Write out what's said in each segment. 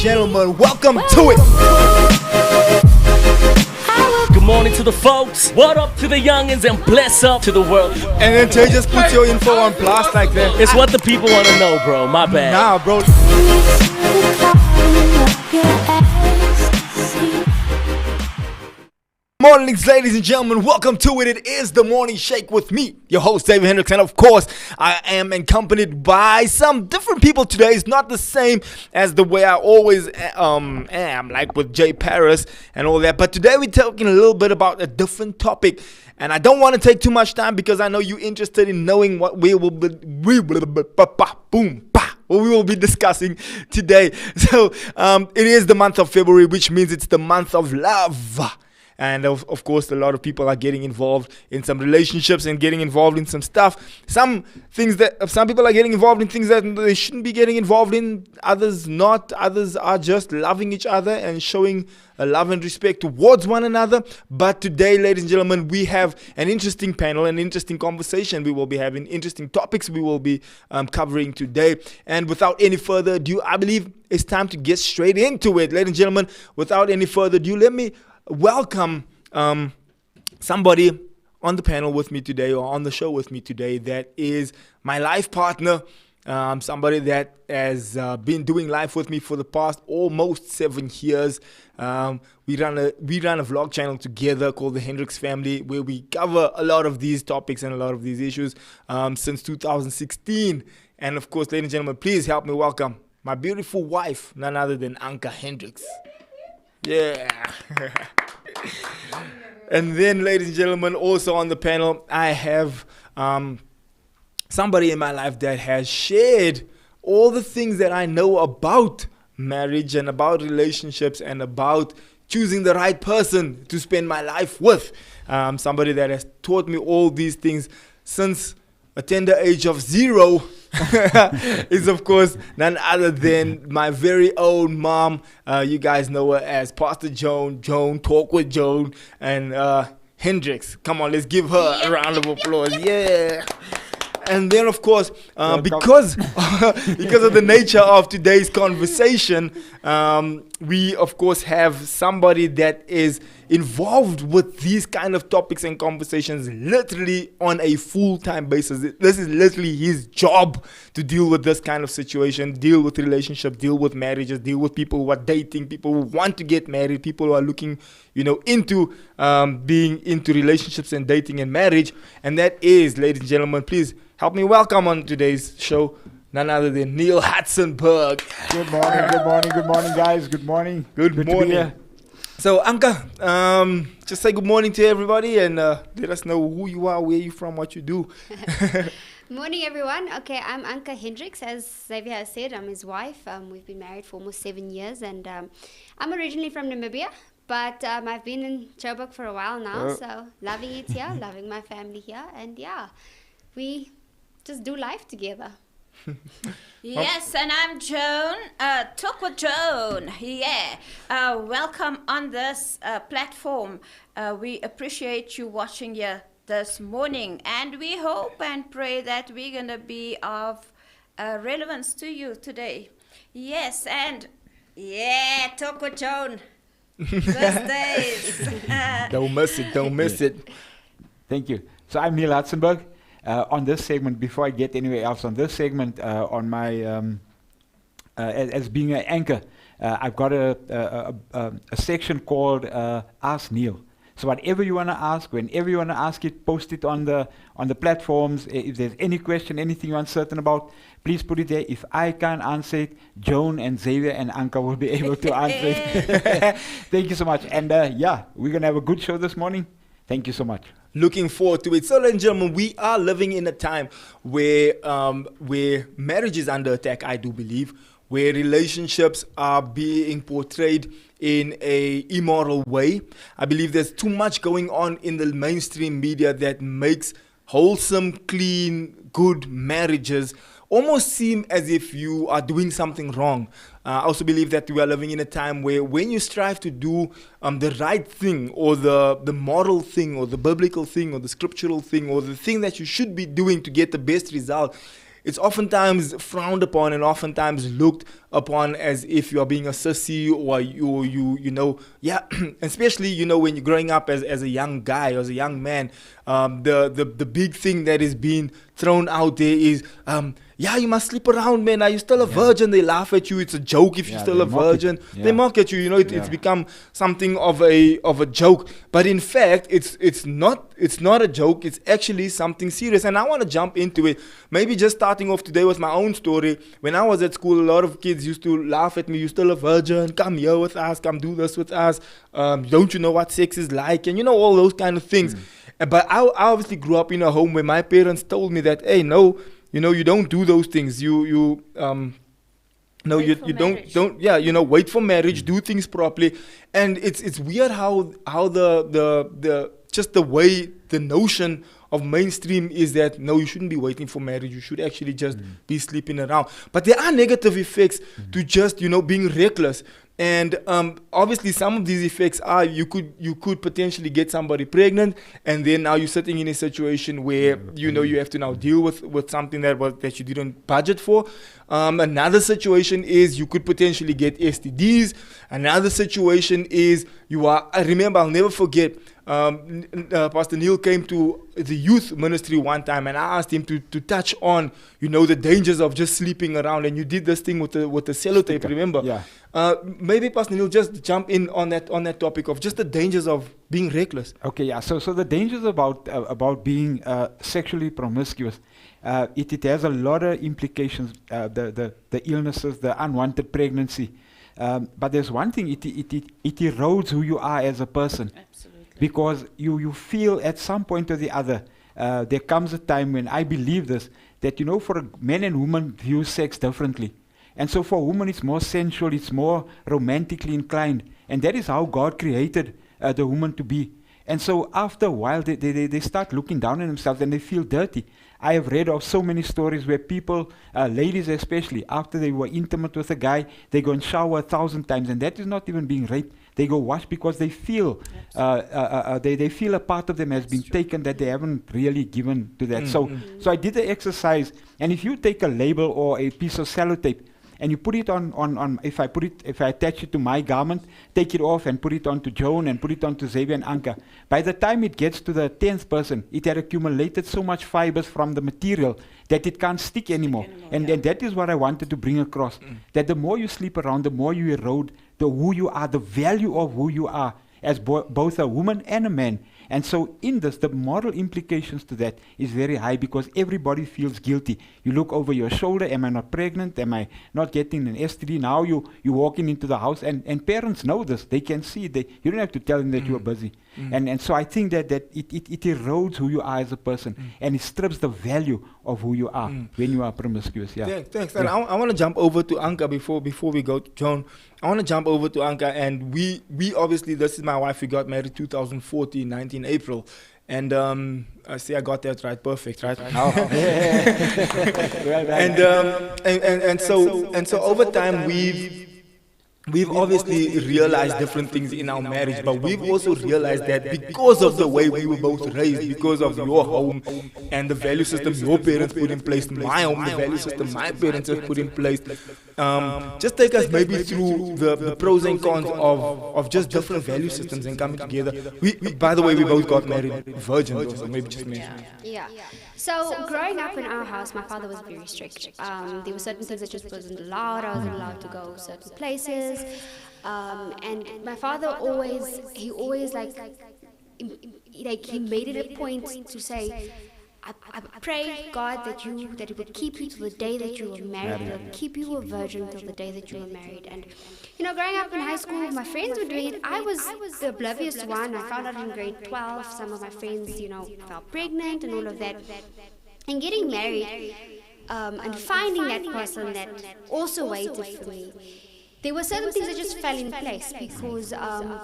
gentlemen, welcome to it. Good morning to the folks. What up to the youngins and bless up to the world. And then Jay just put your info on blast like that. It's what the people want to know, bro. My bad. Nah, bro. Mornings, ladies and gentlemen, welcome to it. It is the Morning Shake with me, your host, David Hendricks. And of course, I am accompanied by some different people today. It's not the same as the way I always am, like with Jay Paris and all that. But today we're talking a little bit about a different topic. And I don't want to take too much time because I know you're interested in knowing what we will be discussing today. So it is the month of February, which means it's the month of love. And of course, a lot of people are getting involved in some relationships and getting involved in some stuff. Some people are getting involved in things that they shouldn't be getting involved in. Others not. Others are just loving each other and showing a love and respect towards one another. But today, ladies and gentlemen, we have an interesting panel, an interesting conversation. We will be having interesting topics we will be covering today. And without any further ado, I believe it's time to get straight into it. Ladies and gentlemen, without any further ado, let me welcome somebody on the panel with me today, or on the show with me today, that is my life partner, somebody that has been doing life with me for the past almost 7 years. We run a vlog channel together called The Hendricks Family, where we cover a lot of these topics and a lot of these issues since 2016. And of course, ladies and gentlemen, please help me welcome my beautiful wife, none other than Anka Hendricks. Yeah. And then, ladies and gentlemen, also on the panel, I have somebody in my life that has shared all the things that I know about marriage and about relationships and about choosing the right person to spend my life with. Somebody that has taught me all these things since a tender age of 0 is, of course, none other than my very own mom. You guys know her as Pastor Joan, Talk with Joan, and Hendricks. Come on, let's give her a round of applause. Yeah. And then, of course, because of the nature of today's conversation, we, of course, have somebody that is involved with these kind of topics and conversations literally on a full-time basis. This is literally his job to deal with this kind of situation, deal with relationships, deal with marriages, deal with people who are dating, people who want to get married, people who are looking, into being into relationships and dating and marriage. And that is, ladies and gentlemen, please help me welcome on today's show none other than Neil Hatzenberg. Good morning, guys. Good morning. Good morning. So, Anka, just say good morning to everybody and let us know who you are, where you're from, what you do. Morning, everyone. Okay, I'm Anka Hendricks. As Xavier has said, I'm his wife. We've been married for almost 7 years, and I'm originally from Namibia, but I've been in Joburg for a while now, so loving it here, loving my family here, and yeah, we just do life together. Yes, and I'm Joan, Talk with Joan. Yeah, welcome on this platform. We appreciate you watching here this morning, and we hope and pray that we're going to be of relevance to you today. Yes, and yeah, Talk with Joan. These days. Don't miss it. Thank you. So I'm Neil Hatzenberg. On this segment, before I get anywhere else, on this segment, on my as being an anchor, I've got a section called Ask Neil. So whatever you want to ask, whenever you want to ask it, post it on the platforms. If there's any question, anything you're uncertain about, please put it there. If I can't answer it, Joan and Xavier and Anka will be able to answer it. Thank you so much. And we're gonna have a good show this morning. Thank you so much. Looking forward to it. So, ladies and gentlemen, we are living in a time where marriage is under attack, I do believe, where relationships are being portrayed in a immoral way. I believe there's too much going on in the mainstream media that makes wholesome, clean, good marriages almost seem as if you are doing something wrong. I also believe that we are living in a time where when you strive to do the right thing, or the moral thing, or the biblical thing, or the scriptural thing, or the thing that you should be doing to get the best result, it's oftentimes frowned upon and oftentimes looked upon as if you are being a sissy or you know, yeah, especially, you know, when you're growing up as a young guy or as a young man, the big thing that is being thrown out there is, yeah, you must sleep around, man. Are you still a virgin? They laugh at you. It's a joke if you're still a virgin. They mock at you. You know, it's become something of a joke. But in fact, it's not a joke. It's actually something serious. And I want to jump into it. Maybe just starting off today with my own story. When I was at school, a lot of kids used to laugh at me. You're still a virgin. Come here with us. Come do this with us. Don't you know what sex is like? And you know, all those kind of things. But I obviously grew up in a home where my parents told me that, hey, no, you know, you don't do those things. You don't wait for marriage, do things properly. And it's weird how the just the way the notion of mainstream is that no, you shouldn't be waiting for marriage. You should actually just be sleeping around. But there are negative effects to just, you know, being reckless. And obviously some of these effects are you could potentially get somebody pregnant, and then now you're sitting in a situation where you know you have to now deal with something that you didn't budget for. Another situation is you could potentially get STDs. Another situation is I remember, I'll never forget, Pastor Neil came to the youth ministry one time, and I asked him to touch on, you know, the dangers of just sleeping around. And you did this thing with the sellotape, remember? Yeah. Maybe Pastor Neil, just jump in on that topic of just the dangers of being reckless. Okay, yeah. So the dangers about being sexually promiscuous, it has a lot of implications. The illnesses, the unwanted pregnancy. But there's one thing: it erodes who you are as a person. Absolutely. Because you feel at some point or the other, there comes a time when I believe this, that, you know, for men and women view sex differently. And so for women it's more sensual, it's more romantically inclined. And that is how God created the woman to be. And so after a while they start looking down on themselves and they feel dirty. I have read of so many stories where people, ladies especially, after they were intimate with a guy, they go and shower 1,000 times, and that is not even being raped. They go wash because they feel they feel a part of them has been taken that they haven't really given to that. So I did the exercise, and if you take a label or a piece of sellotape and you put it on if I attach it to my garment, take it off and put it onto Joan and put it onto Xavier and Anka, by the time it gets to the 10th person, it had accumulated so much fibers from the material that it can't stick anymore. And that is what I wanted to bring across, that the more you sleep around, the more you erode who you are, the value of who you are as both a woman and a man. And so in this, the moral implications to that is very high, because everybody feels guilty. You look over your shoulder, am I not pregnant? Am I not getting an STD? Now you're walking into the house, and parents know this. They can see it. You don't have to tell them that you are busy. And so I think that it erodes who you are as a person, and it strips the value of who you are when you are promiscuous. Yeah. Thanks. And I want to jump over to Anka before we go to Joan. I want to jump over to Anka, and we obviously, this is my wife. We got married 2014, 19 April. And I see I got that right, perfect, right? And so over time we've obviously realized different things in our marriage, but we've also realized that because of the way we were both raised, because of your home and the value system your parents put in place, my home, the value system my parents have put in place, just take us maybe through the pros and cons of just different value systems and coming together. We by the way, we both got married virgins also, maybe just mention. Yeah. So growing up in our house, my father was very strict. There were certain things that just wasn't allowed. I wasn't allowed to go certain places. And my father always he made it a point to say, I pray, God, that He would keep you till the day that you were married. He would keep you a virgin till the day that you were married. And, you know, growing up in high school, my friends were doing it. I was the oblivious one. I found out in grade 12. Some of my friends, you know, fell pregnant and all of that. And getting married and finding that person that also waited for me, there were certain things that just fell in place, because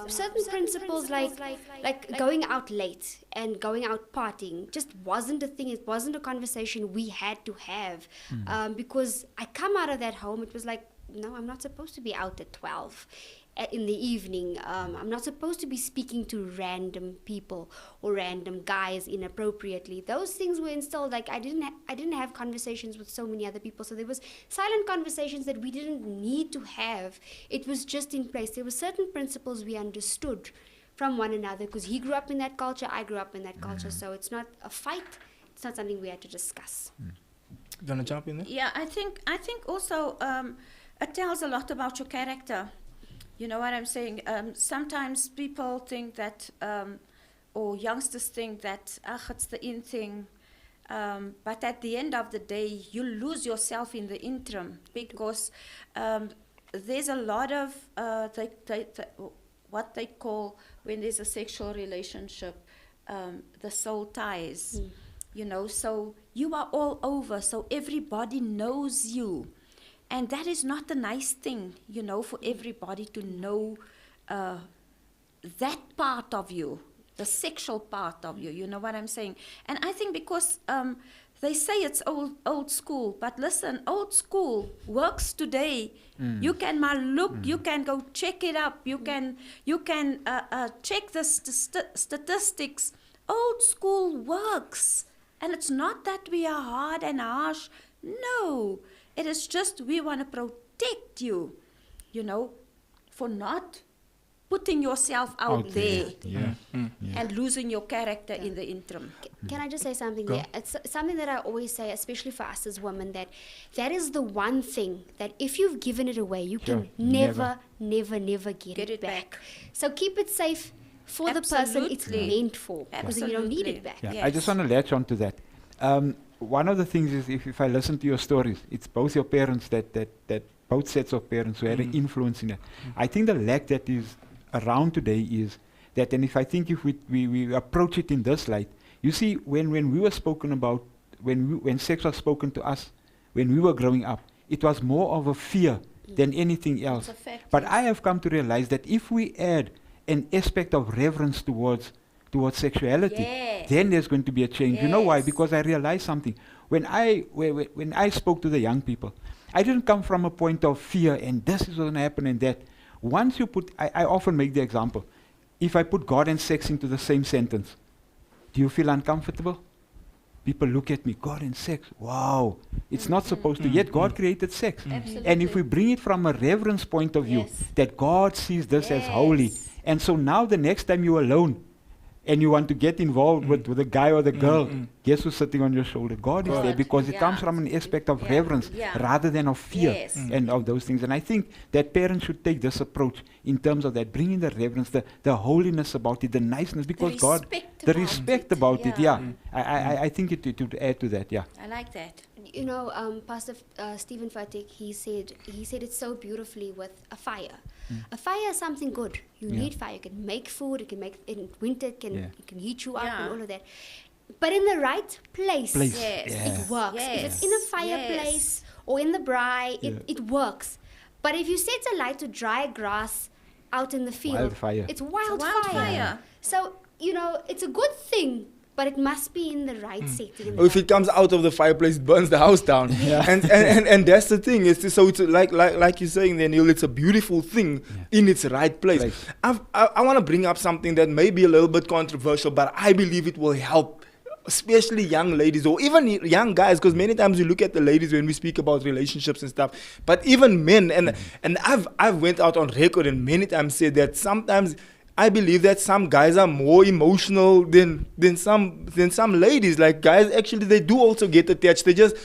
certain principles like going out late and going out partying just wasn't a thing. It wasn't a conversation we had to have, because I come out of that home, it was like, no, I'm not supposed to be out at 12. in the evening. I'm not supposed to be speaking to random people or random guys inappropriately. Those things were instilled. Like I didn't have conversations with so many other people. So there was silent conversations that we didn't need to have. It was just in place. There were certain principles we understood from one another because he grew up in that culture, I grew up in that culture. So it's not a fight. It's not something we had to discuss. You want to jump in there? Yeah, I think also it tells a lot about your character. You know what I'm saying? Sometimes people think that, or youngsters think that, it's the in thing. But at the end of the day, you lose yourself in the interim because there's a lot of what they call, when there's a sexual relationship, the soul ties. You know, so you are all over, so everybody knows you. And that is not a nice thing, you know, for everybody to know that part of you, the sexual part of you, you know what I'm saying? And I think because they say it's old school, but listen, old school works today. You can look, you can go check it up, you can check the statistics. Old school works. And it's not that we are hard and harsh. No. It is just we want to protect you, you know, for not putting yourself out there and losing your character in the interim. Can I just say something there? It's something that I always say, especially for us as women, that is the one thing that if you've given it away, you can never get it back. So keep it safe for the person it's meant for, because then you don't need it back. Yeah. Yes. I just want to latch on to that. One of the things is if I listen to your stories, it's both your parents that both sets of parents who had an influence in it. I think the lack that is around today is that, and if we approach it in this light, you see, when we were spoken about, when sex was spoken to us, when we were growing up, it was more of a fear than anything else. It's a fact, But yes. I have come to realize that if we add an aspect of reverence towards sexuality, then there's going to be a change. You know why? Yes. Because I realized something. When I spoke to the young people, I didn't come from a point of fear and this is going to happen and that. Once you put, I often make the example, if I put God and sex into the same sentence, do you feel uncomfortable? People look at me, God and sex, wow, it's not supposed to, yet God created sex. Absolutely. And if we bring it from a reverence point of view, Yes. that God sees this as holy, Yes. and so now the next time you're alone, and you want to get involved with the guy or the girl, guess who's sitting on your shoulder? God is there, God, because it comes yeah. from an aspect of Yeah, reverence yeah. rather than of fear Yes. and of those things. And I think that parents should take this approach in terms of that, bringing the reverence, the holiness about it, the niceness, because God, the respect about it, I think it would add to that, I like that. You know, Pastor Stephen Fatik, he said it so beautifully with a fire. A fire is something good. You need fire. You can make food. You can make in winter. It can heat you up and all of that. But in the right place. Yes. It works. If it's in a Yes. fireplace or in the braai, it works. But if you set a light to dry grass out in the field, Wildfire. it's wildfire. Wildfire. So, you know, it's a good thing, but it must be in the right setting. in the Or if right it comes out of the fireplace, it burns the house down. And that's the thing. It's like you're saying there, Neil, it's a beautiful thing in its right place. I want to bring up something that may be a little bit controversial, but I believe it will help, especially young ladies or even young guys, because many times you look at the ladies when we speak about relationships and stuff, but even men, and I've went out on record and many times said that sometimes I believe that some guys are more emotional than some ladies. Like guys, actually, they do also get attached. They just,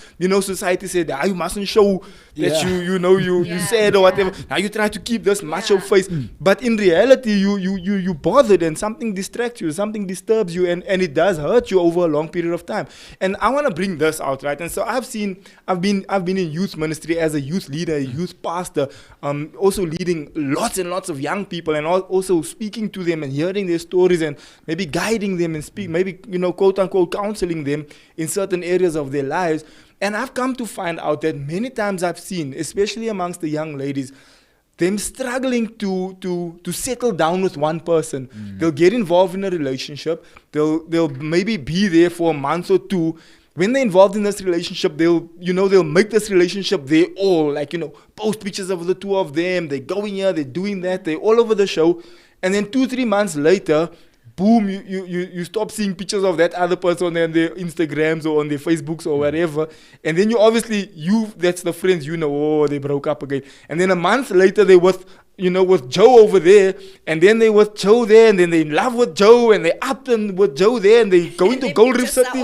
society said, you mustn't show that you sad or whatever. Now you try to keep this macho face, but in reality, you bothered and something distracts you, something disturbs you, and it does hurt you over a long period of time. And I want to bring this out, right? And so I've been in youth ministry as a youth leader, a youth pastor, also leading lots and lots of young people, and also speaking to them and hearing their stories and maybe guiding them and maybe quote unquote counseling them in certain areas of their lives. And I've come to find out that many times I've seen, especially amongst the young ladies, them struggling to settle down with one person. They'll get involved in a relationship. They'll maybe be there for a month or two, when they're involved in this relationship, they'll make this relationship their all. Like, post pictures of the two of them. They're going here, they're doing that, they're all over the show. And then 2-3 months later, boom, you stop seeing pictures of that other person on their Instagrams or on their Facebooks or whatever. And then that's the friends, they broke up again. And then a month later, they with Joe over there, and then they with Joe there, and then they in love with Joe, and they up and with Joe there, and they go into Gold Reef City.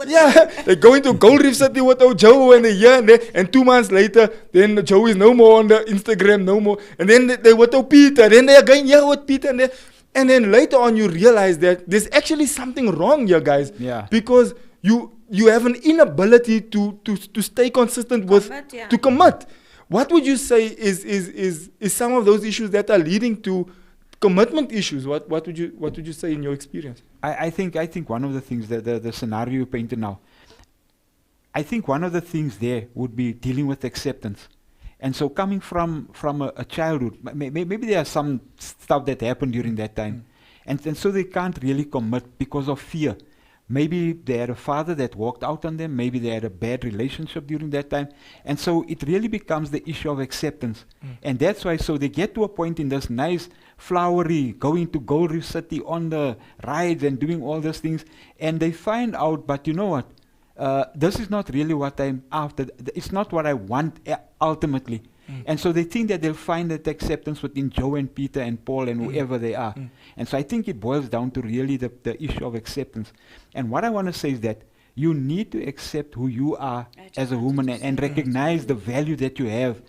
Yeah, they go into Gold Reef City with Joe, and they here and there, and 2 months later, then Joe is no more on the Instagram, no more, and then they with Peter, then they again here with Peter, and then later on you realize that there's actually something wrong here, guys, because you have an inability to stay consistent to commit. What would you say is some of those issues that are leading to commitment issues? What would you say in your experience? I think one of the things that the scenario you painted now, I think one of the things there would be dealing with acceptance. And so coming from a childhood, maybe there are some stuff that happened during that time. And so they can't really commit because of fear. Maybe they had a father that walked out on them. Maybe they had a bad relationship during that time. And so it really becomes the issue of acceptance. And that's why, so they get to a point in this nice, flowery, going to Gold Reef City on the rides and doing all those things. And they find out, but you know what? This is not really what I'm after. It's not what I want ultimately. And so they think that they'll find that acceptance within Joe and Peter and Paul and whoever they are. And so I think it boils down to really the issue of acceptance. And what I want to say is that you need to accept who you are as a woman and recognize the value that you have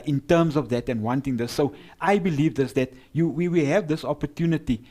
in terms of that and wanting this. So I believe this, that we have this opportunity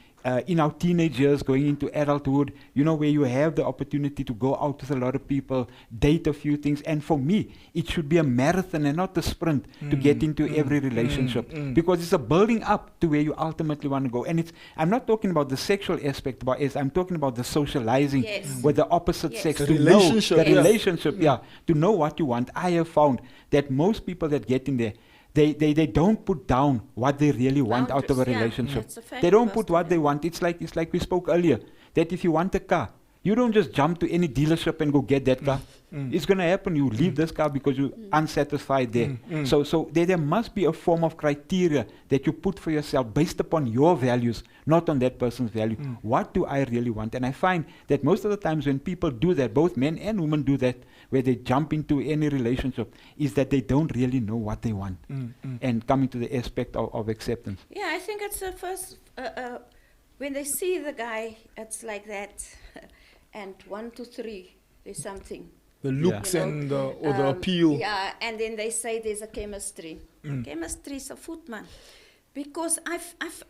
in our teenage years going into adulthood, where you have the opportunity to go out with a lot of people, date a few things. And for me, it should be a marathon and not a sprint to get into every relationship, because it's a building up to where you ultimately want to go. And I'm not talking about the sexual aspect about it, I'm talking about the socializing with the opposite sex, The to relationship, know the relationship, to know what you want. I have found that most people that get in there, they don't put down what they really want out of a relationship. They don't put what they want. It's like we spoke earlier, that if you want a car, you don't just jump to any dealership and go get that car. It's going to happen. You leave this car because you're unsatisfied there. So there must be a form of criteria that you put for yourself based upon your values, not on that person's value. What do I really want? And I find that most of the times when people do that, both men and women do that, where they jump into any relationship, is that they don't really know what they want. And coming to the aspect of acceptance. Yeah, I think it's the first, when they see the guy, it's like that. And 1, 2, 3, there's something. The looks and the appeal. Yeah, and then they say there's a chemistry. Chemistry is a footman. Because I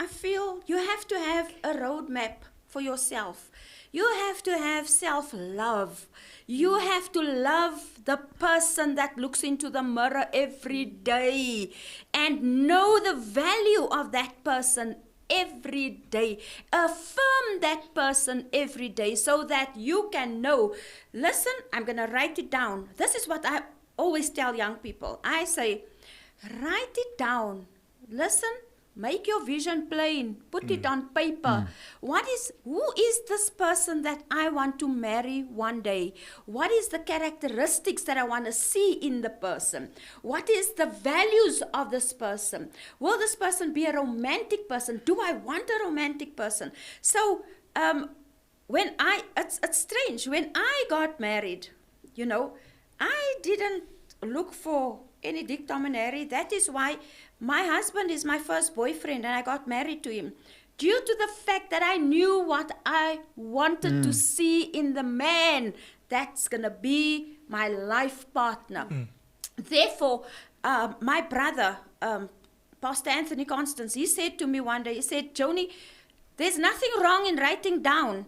feel you have to have a roadmap for yourself. You have to have self-love. You have to love the person that looks into the mirror every day and know the value of that person every day. Affirm that person every day so that you can know, listen, I'm going to write it down. This is what I always tell young people. I say, write it down. Listen, make your vision plain. Put it on paper. Who is this person that I want to marry one day? What is the characteristics that I want to see in the person? What is the values of this person? Will this person be a romantic person? Do I want a romantic person? So, it's strange. When I got married, I didn't look for any Dick, Tom and Harry. That is why my husband is my first boyfriend and I got married to him. Due to the fact that I knew what I wanted to see in the man that's going to be my life partner. Therefore, my brother, Pastor Anthony Constance, he said to me one day, he said, Joni, there's nothing wrong in writing down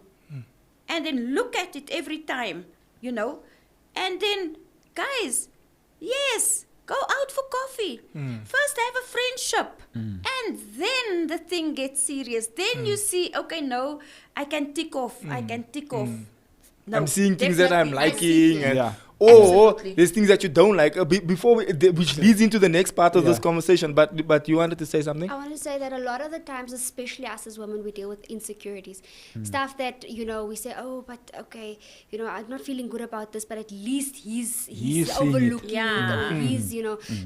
and then look at it every time, And then, guys, yes, go out for coffee. First have a friendship. And then the thing gets serious. Then you see, okay, no, I can tick off. I can tick off. No, I'm seeing things that I'm liking. And or Absolutely. there's things that you don't like. Before which leads into the next part of this Yeah. conversation. But you wanted to say something? I want to say that a lot of the times, especially us as women, we deal with insecurities. Stuff that, we say, oh, but okay, I'm not feeling good about this, but at least he's He's seeing it. overlooking Yeah. it. Or he's,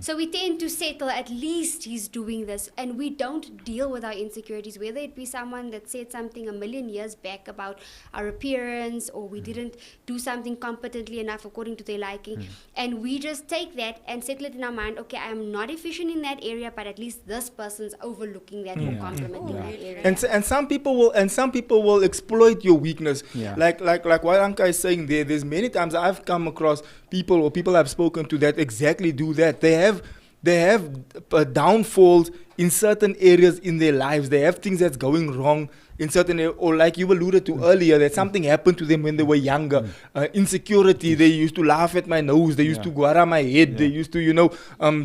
So we tend to settle, at least he's doing this. And we don't deal with our insecurities, whether it be someone that said something a million years back about our appearance, or we didn't do something competently enough according to their liking. And we just take that and settle it in our mind, okay, I'm not efficient in that area, but at least this person's overlooking that or complimenting Yeah. that area. And some people will exploit your weakness. Yeah. Like what Anka is saying there. There's many times I've come across people or people I've spoken to that exactly do that. They have downfalls in certain areas in their lives. They have things that's going wrong in certain or like you alluded to earlier, that something happened to them when they were younger. Insecurity. They used to laugh at my nose. They used to guara my head. They used to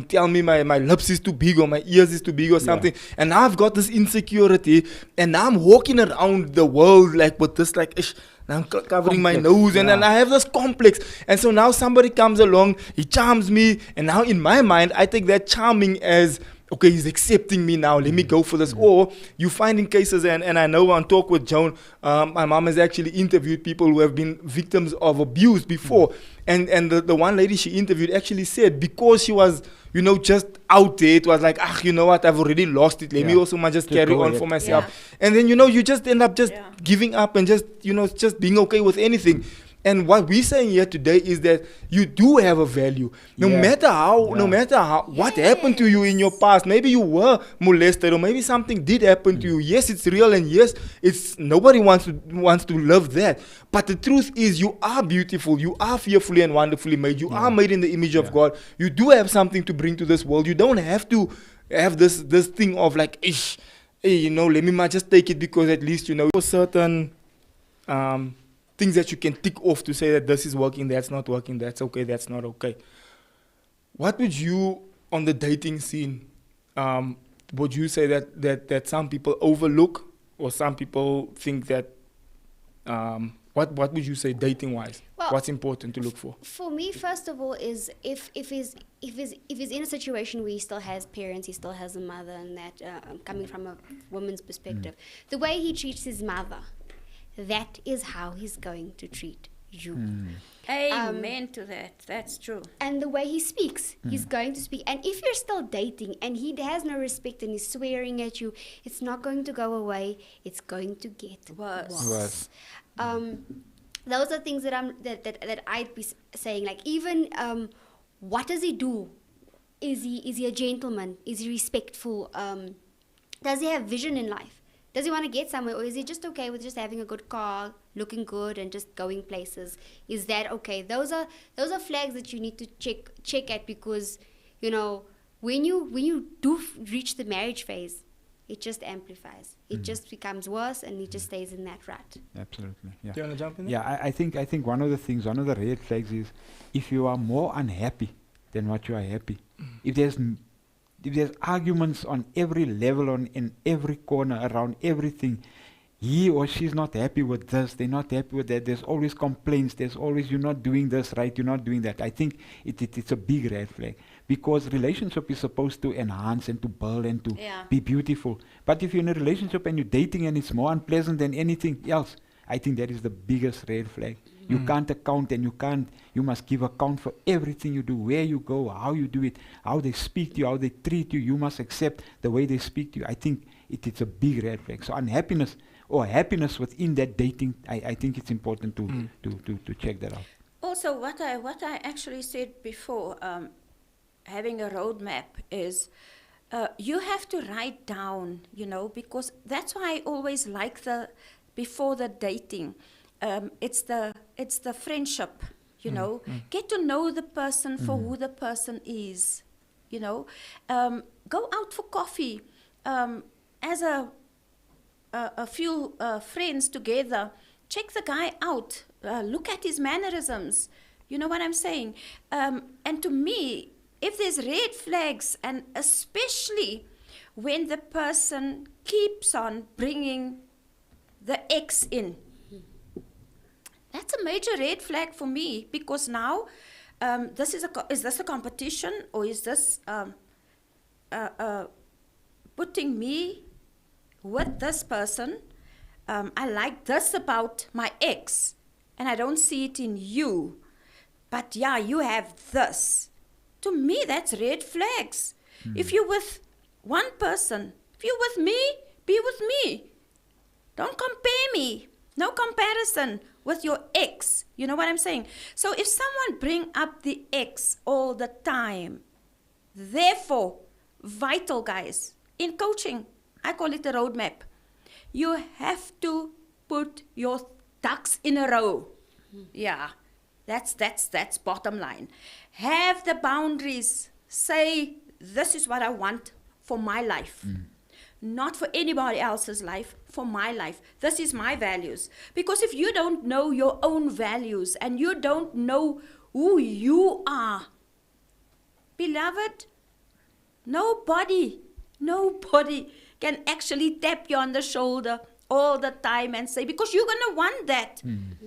tell me my lips is too big or my ears is too big or something. And now I've got this insecurity, and now I'm walking around the world like with this ish. Now I'm covering my Complex, nose, and then I have this complex. And so now somebody comes along, he charms me, and now in my mind I take that charming as, okay, he's accepting me now, let me go for this. Or you find in cases, and I know on Talk with Joan, my mom has actually interviewed people who have been victims of abuse before. And the one lady she interviewed actually said, because she was, just out there, it was like, you know what, I've already lost it. Let me also just carry go on ahead. for myself. And then, you just end up giving up and just, just being okay with anything. And what we're saying here today is that you do have a value. No matter how, what happened to you in your past. Maybe you were molested, or maybe something did happen to you. Yes, it's real, and yes, it's nobody wants to love that. But the truth is, you are beautiful. You are fearfully and wonderfully made. You are made in the image of God. You do have something to bring to this world. You don't have to have this thing of like, ish, hey, let me just take it because at least, for certain things that you can tick off to say that this is working, that's not working, that's okay, that's not okay. What would you, on the dating scene, would you say that some people overlook, or some people think that, what would you say dating-wise? Well, what's important to look for? For me, first of all, is if he's in a situation where he still has parents, he still has a mother, and that coming from a woman's perspective, the way he treats his mother, that is how he's going to treat you. Amen to that. That's true. And the way he speaks, he's going to speak. And if you're still dating and he has no respect and he's swearing at you, it's not going to go away. It's going to get worse. Those are things that I'd be saying. Like, even what does he do? Is he a gentleman? Is he respectful? Does he have vision in life? Does he want to get somewhere, or is he just okay with just having a good car, looking good, and just going places? Is that okay? Those are flags that you need to check at, because when you do reach the marriage phase, it just amplifies. It just becomes worse, and it just stays in that rut. Absolutely. Yeah. Do you want to jump in there? Yeah, I think one of the red flags is if you are more unhappy than what you are happy. If there's arguments on every level, in every corner, around everything, he or she's not happy with this, they're not happy with that, there's always complaints, there's always, you're not doing this right, you're not doing that. I think it's a big red flag, because relationship is supposed to enhance and to build and to be beautiful. But if you're in a relationship and you're dating and it's more unpleasant than anything else, I think that is the biggest red flag. You can't account, and you must give account for everything you do, where you go, how you do it, how they speak to you, how they treat you. You must accept the way they speak to you. I think it's a big red flag. So unhappiness or happiness within that dating, I think it's important to check that out. Also, what I actually said before, having a roadmap is, you have to write down, because that's why I always like before the dating. It's the friendship, Get to know the person for who the person is, Go out for coffee, as a few friends together. Check the guy out. Look at his mannerisms. You know what I'm saying? And to me, if there's red flags, and especially when the person keeps on bringing the ex in, that's a major red flag for me, because now is this a competition, or is this putting me with this person? I like this about my ex, and I don't see it in you. But yeah, you have this. To me, that's red flags. If you're with one person, if you're with me, be with me. Don't compare me. No comparison with your ex. You know what I'm saying? So if someone bring up the ex all the time, therefore, vital, guys, in coaching, I call it a roadmap. You have to put your ducks in a row. Yeah, that's bottom line. Have the boundaries. Say, this is what I want for my life. Not for anybody else's life, for my life. This is my values. Because if you don't know your own values and you don't know who you are, beloved, nobody can actually tap you on the shoulder all the time and say, because you're going to want that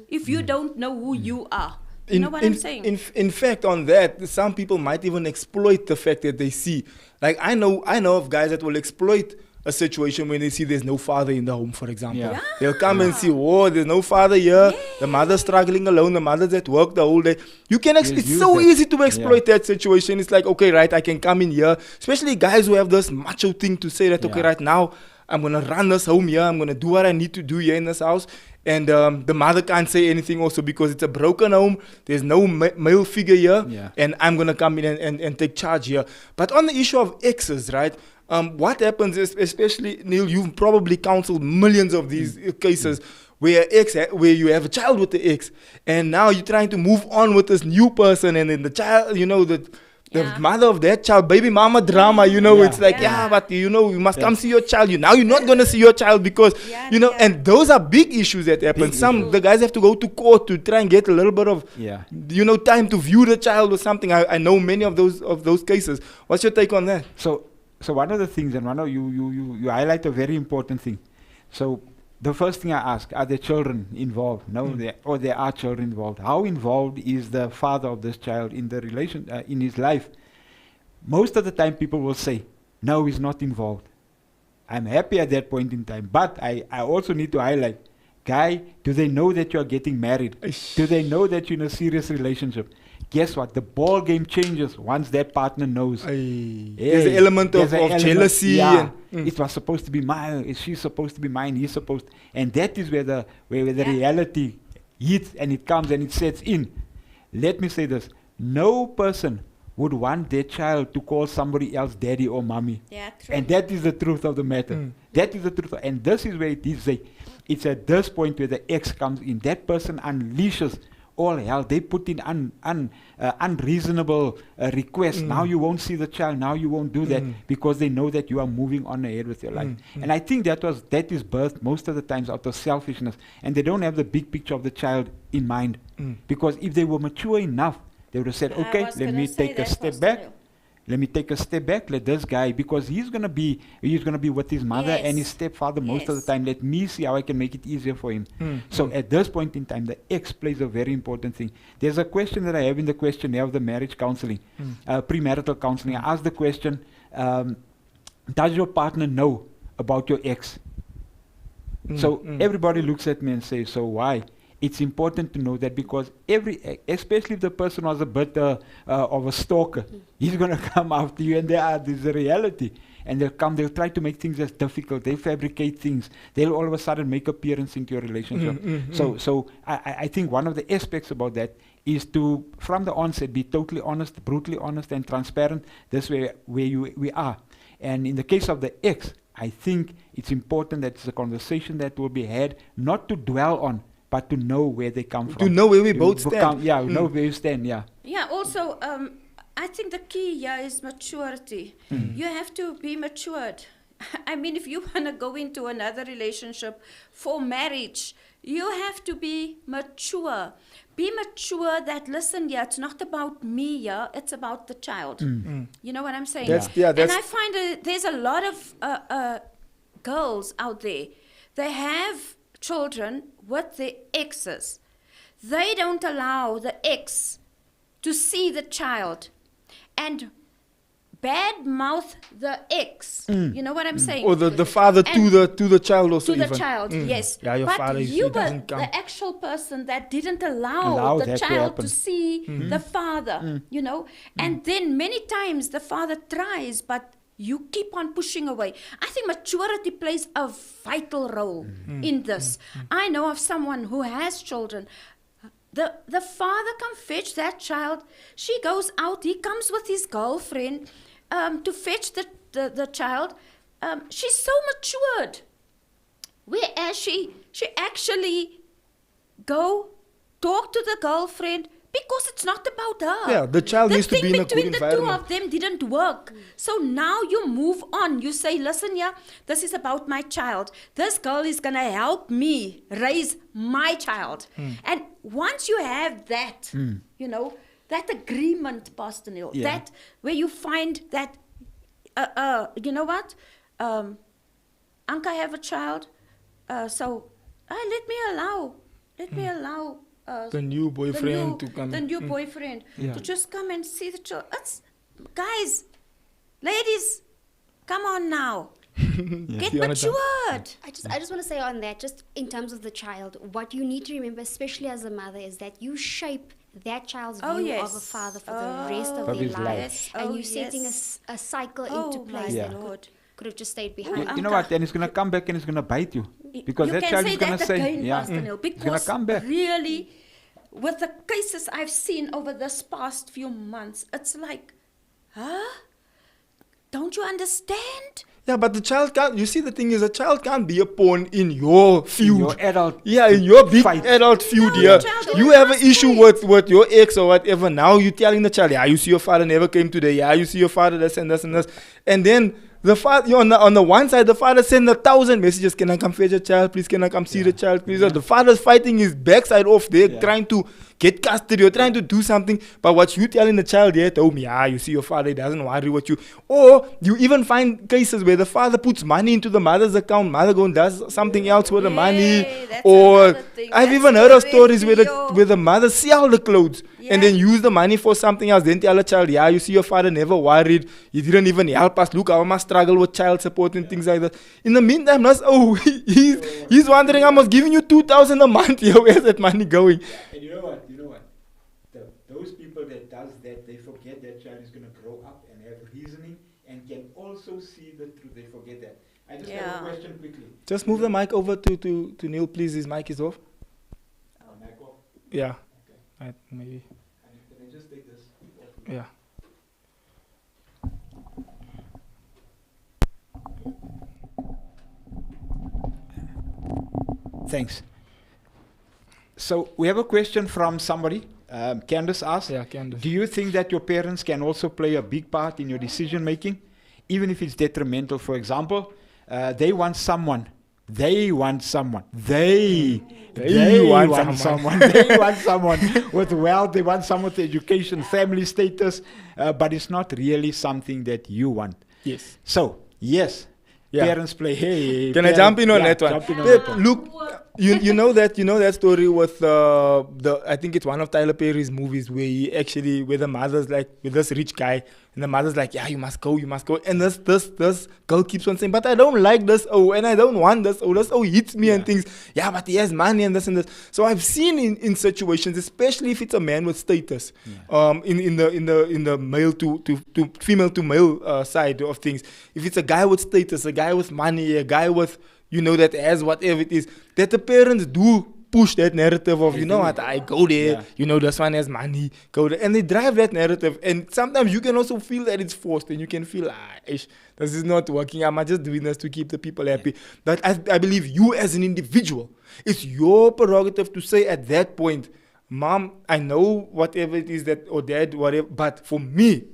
if you don't know who you are. You know what I'm saying? In fact, on that, some people might even exploit the fact that they see. Like, I know of guys that will exploit a situation when they see there's no father in the home, for example. Yeah. They'll come and see, oh, there's no father here. The mother's struggling alone. The mother's at work the whole day. You can it's use so that. easy to exploit that situation. It's like, okay, right, I can come in here. Especially guys who have this macho thing to say that, okay, right now, I'm going to run this home here. I'm going to do what I need to do here in this house. And the mother can't say anything also because it's a broken home. There's no male figure here. Yeah. And I'm going to come in and take charge here. But on the issue of exes, right? What happens is, especially, Neil, you've probably counseled millions of these cases where you have a child with the ex. And now you're trying to move on with this new person. And then the child, you know, the mother of that child, baby mama drama, you know, it's like, but you know, you must come see your child. Now you're not going to see your child because, you know, and those are big issues that happen. The guys have to go to court to try and get a little bit of, you know, time to view the child or something. I know many of those cases. What's your take on that? So one of the things, and one of you highlight a very important thing. So the first thing I ask, are there children involved? No, there are children involved. How involved is the father of this child in the relation, in his life? Most of the time people will say, no, he's not involved. I'm happy at that point in time. But I also need to highlight, guy, do they know that you're getting married? Do they know that you're in a serious relationship? Guess what? The ball game changes once that partner knows. There's an element of jealousy. Yeah. It was supposed to be mine. She's supposed to be mine. He's supposed. And that is where the reality hits and it comes and it sets in. Let me say this. No person would want their child to call somebody else daddy or mommy. Yeah, true. And that is the truth of the matter. That is the truth. And this is where it is. It's at this point where the ex comes in. That person unleashes all hell. They put in unreasonable requests. Now you won't see the child. Now you won't do that because they know that you are moving on ahead with your life. And I think that is birthed most of the times out of selfishness. And they don't have the big picture of the child in mind. Because if they were mature enough, they would have said, okay, let me take a step back. Let me take a step back. Let this guy, because he's gonna be with his mother and his stepfather most of the time. Let me see how I can make it easier for him. So at this point in time, the ex plays a very important thing. There's a question that I have in the questionnaire of the marriage counseling, premarital counseling. I ask the question, does your partner know about your ex? So everybody looks at me and says, so why? It's important to know that because especially if the person was a bit of a stalker, he's going to come after you, and there's a reality. And they'll try to make things as difficult. They fabricate things. They'll all of a sudden make appearance into your relationship. So I think one of the aspects about that is to, from the onset, be totally honest, brutally honest and transparent. That's where we are. And in the case of the ex, I think it's important that it's a conversation that will be had, not to dwell on, but to know where they come from. To know where we both stand. Know where you stand, Yeah, also, I think the key here is maturity. You have to be matured. I mean, if you want to go into another relationship for marriage, you have to be mature. Be mature that, listen, it's not about me here, it's about the child. You know what I'm saying? And I find there's a lot of girls out there, they have children with their exes. They don't allow the ex to see the child and bad mouth the ex. You know what I'm saying? Or the father And to the child also to the even. child, yes. Yeah, your but father, you were doesn't come. the actual person that didn't allow Allow the that to child happen. to see the father, you know. And then many times the father tries, but you keep on pushing away. I think maturity plays a vital role in this. I know of someone who has children. The father come fetch that child. She goes out. He comes with his girlfriend to fetch the child. She's so matured. Whereas she actually go talk to the girlfriend because it's not about her. Yeah, the child needs to be in a good between the two environment. of them didn't work. So now you move on. You say, listen, yeah, this is about my child. This girl is going to help me raise my child. And once you have that, you know, that agreement, Pastor Neil, Yeah. that where you find that, you know what, Anka, I have a child, so let me allow The new boyfriend to come. the new boyfriend Yeah. to just come and see the child. Guys, ladies, come on now. Get You wanna jump? matured. I just want to say on that, just in terms of the child, what you need to remember, especially as a mother, is that you shape that child's Oh, view yes. of a father for the rest of Of their his life. life. Yes. And Oh, you're setting yes. a cycle Oh, into place my that Lord. could have just stayed You, behind. you know what? And it's gonna come back and it's gonna bite you because you that can child say is gonna that say, again, "Yeah, Pastor Neil, it's gonna because come back." really, with the cases I've seen over this past few months, it's like, huh? Don't you understand? Yeah, but the child can't. You see, the thing is, a child can't be a pawn in your feud. Your adult, Yeah, in your big fight. adult feud No, here. the child You will have an ask issue for with your ex or whatever. Now you're telling the child, yeah, you see your father never came today. Yeah, you see your father this and this and this. And then the father, on the one side, the father send 1,000 messages. Can I come fetch your child? Please, can I come see the child? Please. The father's fighting his backside off there, trying to get custody or trying to do something. But what you telling the child, yeah, tell me, you see your father, he doesn't worry what you. Or you even find cases where the father puts money into the mother's account, mother goes and does something else with the money. Yay, that's Or another thing. I've That even heard of story stories is where the mother sell the clothes and Yeah. then use the money for something else. Then tell the child, yeah, you see your father never worried. He didn't even help us. Look, I must struggle with child support and things like that. In the meantime, that's, he's wondering, I was giving you 2,000 a month. Yeah, where's that money going? And you know what? Those people that does that, they forget that child is going to grow up and have reasoning and can also see the truth. They forget that. I just have Yeah. a question quickly. Just move the mic over to Neil, please. His mic is off. Mic off. Yeah. Right, maybe. Can I just take this off? Yeah. Thanks. So we have a question from somebody. Candace asked, Yeah, Candace. do you think that your parents can also play a big part in your decision making, even if it's detrimental? For example, they want someone. They want someone with wealth. They want someone with education, family status, but it's not really something that you want. Yes. So, yes, Yeah. parents play. Hey, Can I parents- jump in on yeah, that one? jump in on Babe, that one. look, you know that story with I think it's one of Tyler Perry's movies where the mother's like with this rich guy and the mother's like, yeah, you must go, and this girl keeps on saying, but I don't like this, and I don't want this, this hits me and things, yeah, but he has money and this and this. So I've seen in situations, especially if it's a man with status, in the male to female to male side of things. If it's a guy with status, a guy with money, a guy with that has whatever it is, that the parents do push that narrative of, what, I go there, this one has money, go there. And they drive that narrative. And sometimes you can also feel that it's forced and you can feel, this is not working. I'm just doing this to keep the people happy. But I believe you as an individual, it's your prerogative to say at that point, Mom, I know whatever it is that, or Dad, whatever, but for me,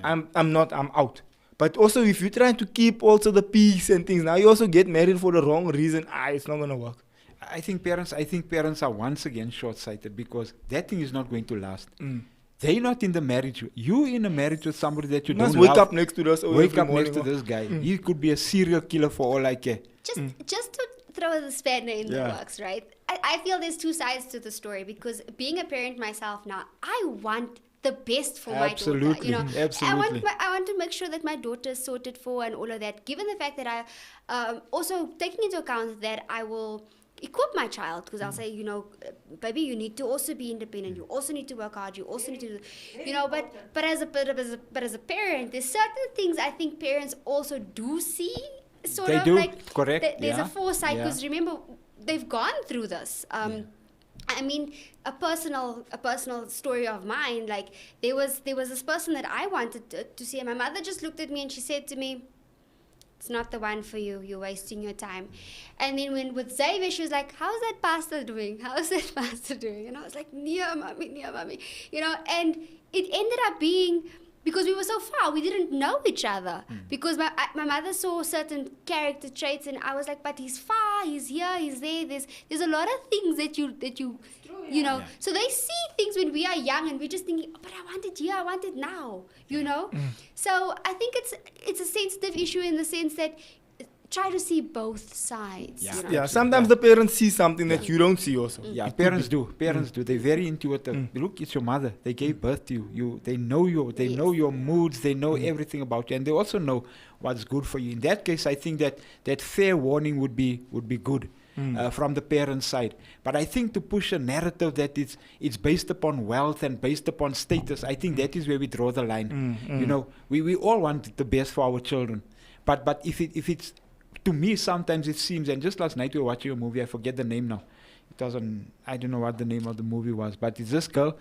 I'm out. But also, if you're trying to keep also the peace and things, now you also get married for the wrong reason, it's not going to work. I think parents are once again short-sighted because that thing is not going to last. They're not in the marriage. You in a marriage with somebody that you Must don't wake love. up next to this. Wake up next to this guy. He could be a serial killer for all I care. Just to throw the spanner in the Yeah. works, right? I feel there's two sides to the story because being a parent myself now, I want the best for Absolutely. my daughter. You know, Absolutely. I want to make sure that my daughter is sorted for and all of that. Given the fact that I also taking into account that I will equip my child, because I'll say, you know, baby, you need to also be independent. You also need to work hard. You also need to, you know. But as a parent, there's certain things I think parents also do see. Sort They of do, like correct, there's yeah, a foresight, yeah. because remember they've gone through this. I mean, a personal story of mine. Like there was this person that I wanted to see, and my mother just looked at me and she said to me, "It's not the one for you. You're wasting your time." And then when with Xavier, she was like, "How's that pastor doing? How's that pastor doing?" And I was like, near mommy," you know. And it ended up being, because we were so far, we didn't know each other. Because my mother saw certain character traits, and I was like, "But he's far, he's here, he's there." There's a lot of things that you you know. Yeah. So they see things when we are young, and we're just thinking, "Oh, but I want it here, I want it now," you know. So I think it's a sensitive issue in the sense that try to see both sides. Yeah. You know? Yeah, sometimes the parents see something that you don't see also. Yeah, parents do. Parents do. They're very intuitive. Look, it's your mother. They gave birth to you. They know your moods. They know everything about you, and they also know what's good for you. In that case, I think that fair warning would be good from the parents' side. But I think to push a narrative that it's based upon wealth and based upon status, I think that is where we draw the line. You know, we all want the best for our children, but if it's to me, sometimes it seems, and just last night we were watching a movie, I forget the name now. It was I don't know what the name of the movie was, but it's this girl.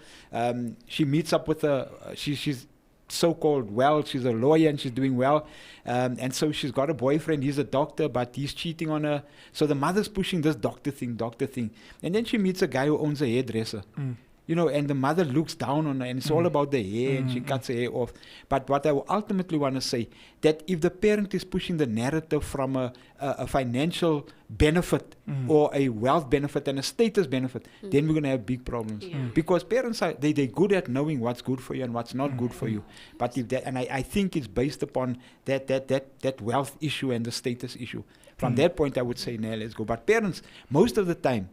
She meets up with she's so-called she's a lawyer and she's doing well. And so she's got a boyfriend, he's a doctor, but he's cheating on her. So the mother's pushing this doctor thing. And then she meets a guy who owns a hairdresser. You know, and the mother looks down on her, and it's all about the hair, and she cuts her hair off. But what I ultimately want to say, that if the parent is pushing the narrative from a financial benefit or a wealth benefit and a status benefit, then we're going to have big problems. Because parents they're good at knowing what's good for you and what's not good for you. But if that, and I think it's based upon that wealth issue and the status issue. From that point, I would say, no, let's go. But parents, most of the times,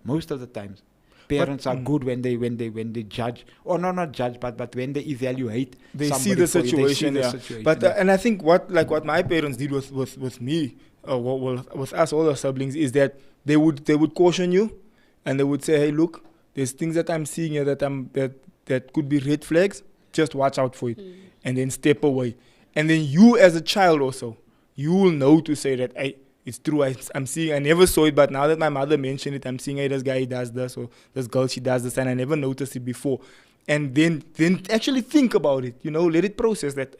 parents are good when they judge, or not judge, but when they evaluate. They see somebody the for you, situation, they see yeah. the situation, But yeah. and I think what my parents did with me, with us all our siblings, is that they would caution you, and they would say, "Hey, look, there's things that I'm seeing here that could be red flags. Just watch out for it, and then step away." And then you, as a child, also, you will know to say that, "Hey, it's true. I'm seeing. I never saw it, but now that my mother mentioned it, I'm seeing, hey, this guy he does this, or this girl she does this, and I never noticed it before." And then actually think about it. You know, let it process that.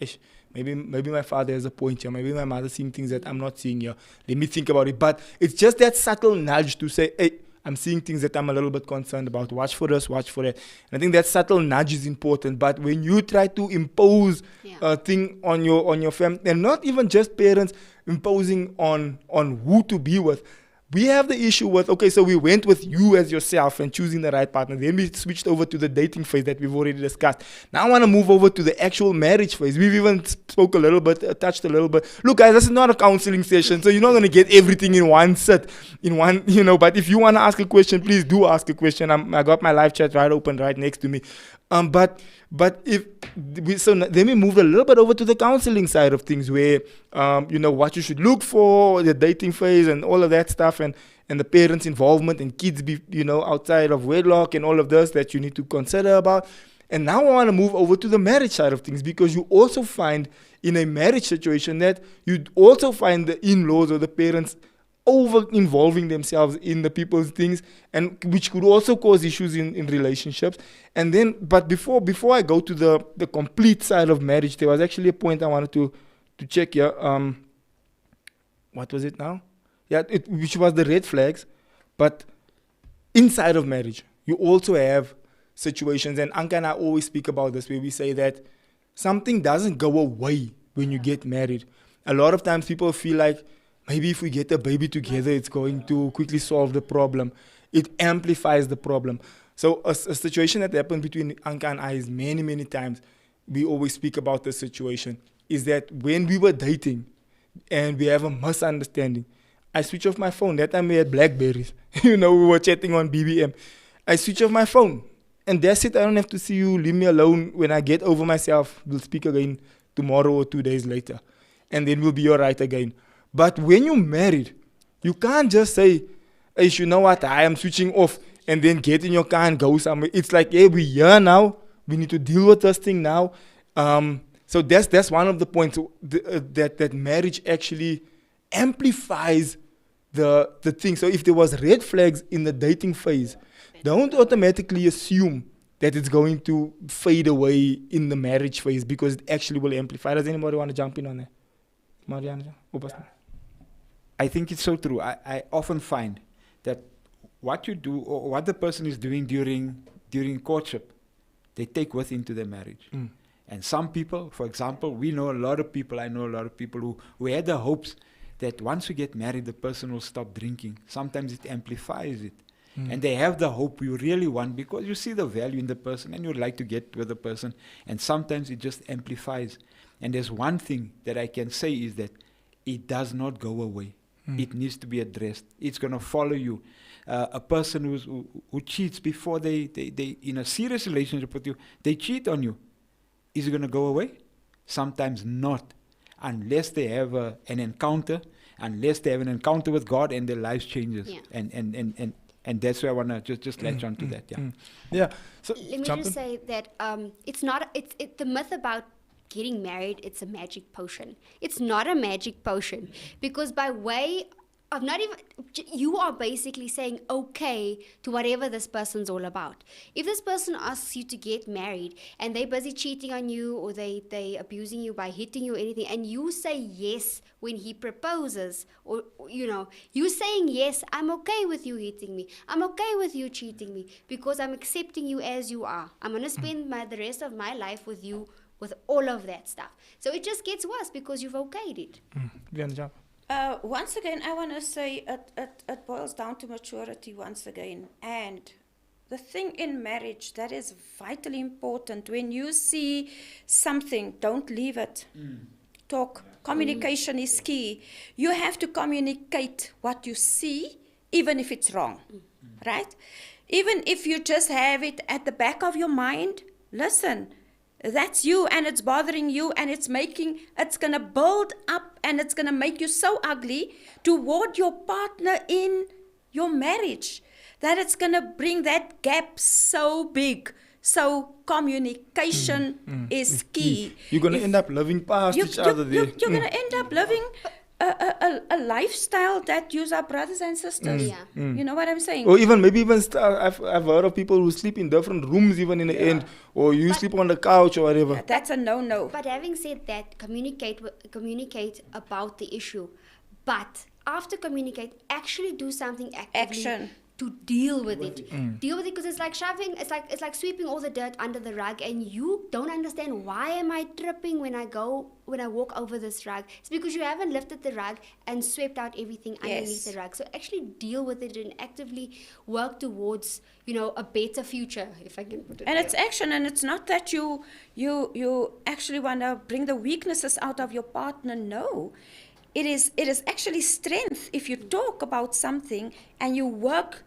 Maybe my father has a point here. Maybe my mother's seeing things that I'm not seeing here. Let me think about it. But it's just that subtle nudge to say, "Hey, I'm seeing things that I'm a little bit concerned about. Watch for this, watch for that." And I think that subtle nudge is important. But when you try to impose a thing on your family, and not even just parents imposing on who to be with, we have the issue with, okay, so we went with you as yourself and choosing the right partner. Then we switched over to the dating phase that we've already discussed. Now I want to move over to the actual marriage phase. We've even spoke a little bit, touched a little bit. Look, guys, this is not a counseling session, so you're not going to get everything in one sit, but if you want to ask a question, please do ask a question. I got my live chat right open right next to me. But then we moved a little bit over to the counseling side of things, where what you should look for, the dating phase and all of that stuff, and the parents' involvement and kids outside of wedlock and all of this that you need to consider about. And now I want to move over to the marriage side of things, because you also find in a marriage situation that you also find the in-laws or the parents over involving themselves in the people's things, and which could also cause issues in relationships. And then, but before I go to the complete side of marriage, there was actually a point I wanted to check here. What was it now? Yeah, which was the red flags. But inside of marriage, you also have situations, and Anka and I always speak about this, where we say that something doesn't go away when you get married. A lot of times people feel like, maybe if we get a baby together, it's going to quickly solve the problem. It amplifies the problem. So a situation that happened between Anka and I is many, many times, we always speak about this situation, is that when we were dating and we have a misunderstanding, I switch off my phone. That time we had Blackberries. We were chatting on BBM. I switch off my phone. And that's it. I don't have to see you. Leave me alone. When I get over myself, we'll speak again tomorrow or 2 days later. And then we'll be all right again. But when you're married, you can't just say, hey, you know what, I am switching off, and then get in your car and go somewhere. It's like, hey, we're here now. We need to deal with this thing now. So that's one of the points that marriage actually amplifies the thing. So if there was red flags in the dating phase, don't automatically assume that it's going to fade away in the marriage phase, because it actually will amplify. Does anybody want to jump in on that? Mariana? I think it's so true. I often find that what you do or what the person is doing during courtship, they take with into their marriage. And some people, for example, I know a lot of people who had the hopes that once we get married, the person will stop drinking. Sometimes it amplifies it. And they have the hope you really want because you see the value in the person and you like to get with the person. And sometimes it just amplifies. And there's one thing that I can say is that it does not go away. It needs to be addressed. It's going to follow you. A person who cheats before they in a serious relationship with you, they cheat on you. Is it going to go away? Sometimes not, unless they have an encounter, with God and their lives changes. Yeah. And that's where I want to just latch on to that. Yeah. Yeah. So Let me just say that it's not. It's the myth about getting married. It's a magic potion. It's not a magic potion, because by way of not even, you are basically saying okay to whatever this person's all about. If this person asks you to get married and they're busy cheating on you, or they abusing you by hitting you or anything, and you say yes when he proposes, or you saying yes, I'm okay with you hitting me, I'm okay with you cheating me, because I'm accepting you as you are. I'm going to spend the rest of my life with you, with all of that stuff. So it just gets worse because you've okayed it. Once again, I want to say it boils down to maturity once again. And the thing in marriage that is vitally important, when you see something, don't leave it. Talk. Communication is key. You have to communicate what you see, even if it's wrong, right? Even if you just have it at the back of your mind, listen, that's you and it's bothering you and it's going to build up and it's going to make you so ugly toward your partner in your marriage that it's going to bring that gap so big. So communication is key. You're going to end up living past each other there. You're going to end up living a lifestyle that use our brothers and sisters. You know what I'm saying? Or I've heard of people who sleep in different rooms even in the end, or you sleep on the couch or whatever. That's a no-no. But having said that, communicate about the issue. But after communicate, actually do something actively. Action. To deal with it. Deal with it, because it's like shoving, it's like sweeping all the dirt under the rug, and you don't understand, why am I tripping when I walk over this rug? It's because you haven't lifted the rug and swept out everything underneath the rug. So actually deal with it and actively work towards, a better future, if I can put it. And it's action, and it's not that you actually want to bring the weaknesses out of your partner. No. It is actually strength if you talk about something and you work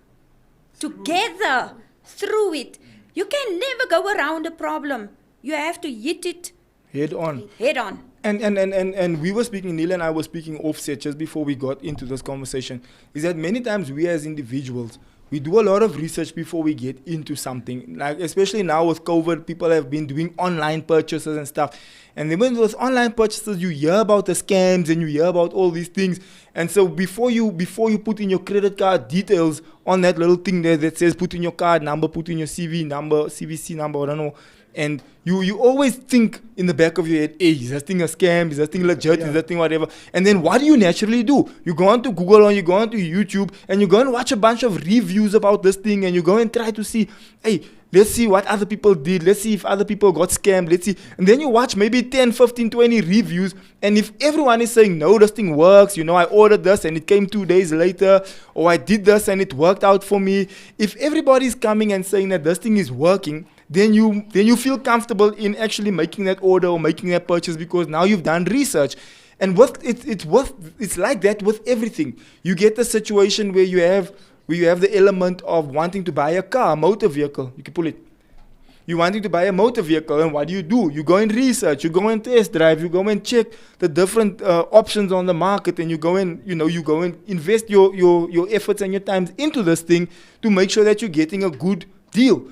together through it. You can never go around a problem. You have to hit it head on. And we were speaking, Neil and I were speaking offset just before we got into this conversation, is that many times we as individuals, we do a lot of research before we get into something. Like, especially now with COVID, people have been doing online purchases and stuff. And then with those online purchases, you hear about the scams and you hear about all these things. And so before you put in your credit card details on that little thing there that says put in your card number, put in your CVC number, I don't know. And you always think in the back of your head, hey, is that thing a scam? Is that thing legit? Is that thing whatever? And then what do you naturally do? You go onto Google or you go onto YouTube and you go and watch a bunch of reviews about this thing and you go and try to see, hey, let's see what other people did. Let's see if other people got scammed. Let's see. And then you watch maybe 10, 15, 20 reviews. And if everyone is saying, no, this thing works, I ordered this and it came 2 days later, or I did this and it worked out for me. If everybody's coming and saying that this thing is working, then you feel comfortable in actually making that order or making that purchase, because now you've done research. And it's like that with everything. You get the situation where you have the element of wanting to buy a car, a motor vehicle. You can pull it. You're wanting to buy a motor vehicle, and what do? You go and research, you go and test drive, you go and check the different options on the market, and you go and invest your efforts and your time into this thing to make sure that you're getting a good deal.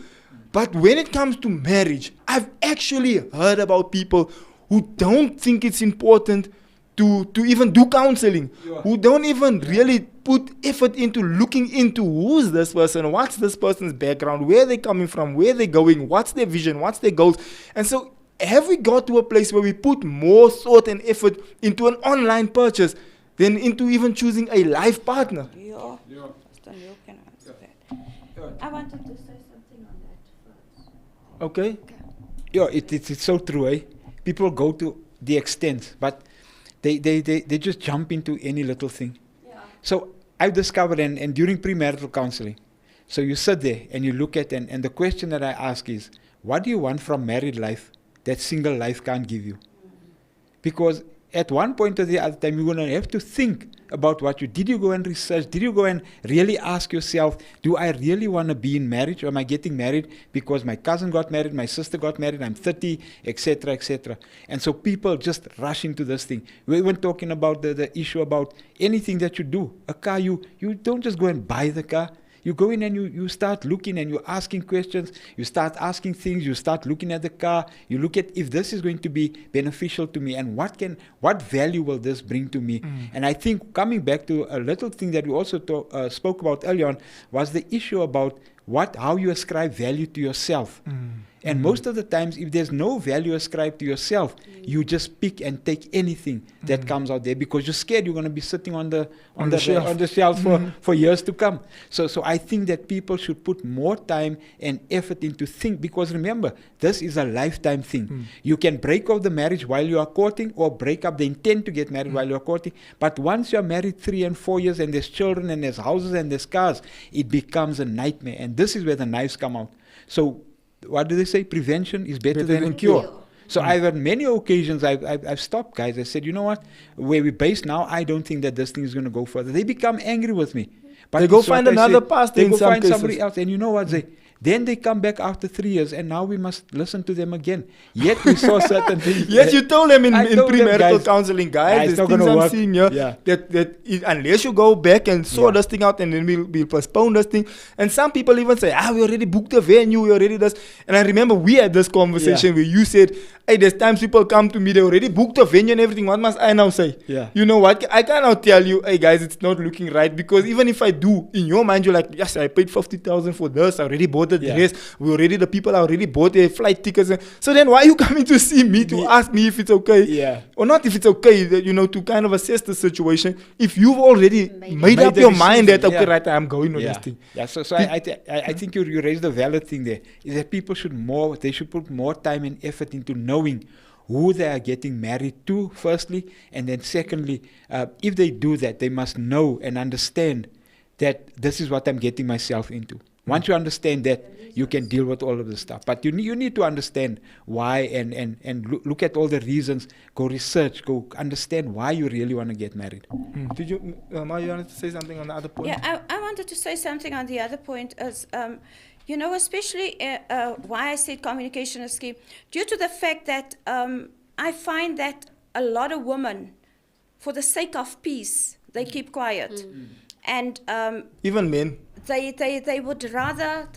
But when it comes to marriage, I've actually heard about people who don't think it's important to even do counseling, who don't even really put effort into looking into who's this person, what's this person's background, where they're coming from, where they're going, what's their vision, what's their goals. And so have we got to a place where we put more thought and effort into an online purchase than into even choosing a life partner? Yeah. Then you can answer that. I wanted to say something on that first. Okay. Yeah, it's so true, eh? People go to the extent, but they just jump into any little thing. Yeah. So I've discovered, and during premarital counseling, so you sit there and you look at, and the question that I ask is, what do you want from married life that single life can't give you? Because at one point or the other time, you're going to have to think about did you go and research? Did you go and really ask yourself, do I really want to be in marriage? Or am I getting married because my cousin got married, my sister got married, I'm 30, etc., etc. And so people just rush into this thing. We're even talking about the issue about anything that you do. A car, you don't just go and buy the car. You go in and you start looking and you're asking questions, you start asking things, you start looking at the car, you look at if this is going to be beneficial to me and what value will this bring to me. And I think coming back to a little thing that we also spoke about earlier on was the issue about how you ascribe value to yourself. And most of the times, if there's no value ascribed to yourself, you just pick and take anything that comes out there because you're scared you're going to be sitting on the shelf for years to come. So I think that people should put more time and effort into think, because remember, this is a lifetime thing. You can break off the marriage while you are courting, or break up the intent to get married while you are courting. But once you are married 3 and 4 years and there's children and there's houses and there's cars, it becomes a nightmare. And this is where the knives come out. So what do they say? Prevention is better than cure. So I've had many occasions I've stopped guys. I said, you know what? Where we're based now, I don't think that this thing is going to go further. They become angry with me. But they go find another pastor in some cases. They go find somebody else. And you know what? Then they come back after 3 years, and now we must listen to them again. Yet we saw certain things. Yes, you told them in premarital counseling, guys, there's things I'm seeing here that unless you go back and sort this thing out, and then we'll postpone this thing. And some people even say, we already booked a venue, we already this. And I remember we had this conversation where you said, hey, there's times people come to me, they already booked a venue and everything. What must I now say? Yeah. You know what? I can't now tell you, hey guys, it's not looking right, because even if I do, in your mind you're like, yes, I paid 50,000 for this, I already bought the dress, the people already bought their flight tickets. So then why are you coming to see me to ask me if it's okay? Yeah. Or not if it's okay, to kind of assess the situation. If you've already made up your mind that, okay, right, I'm going with this thing. Yeah, so I think you raised a valid thing there, is that people should put more time and effort into knowing who they are getting married to, firstly, and then secondly, if they do that, they must know and understand that this is what I'm getting myself into. Once you understand that, you can deal with all of this stuff. But you need to understand why and look at all the reasons. Go research. Go understand why you really want to get married. Did you, Ma, you wanted to say something on the other point? Yeah, I wanted to say something on the other point as, especially why I said communication is key. Due to the fact that I find that a lot of women, for the sake of peace, they keep quiet. And even men. They would rather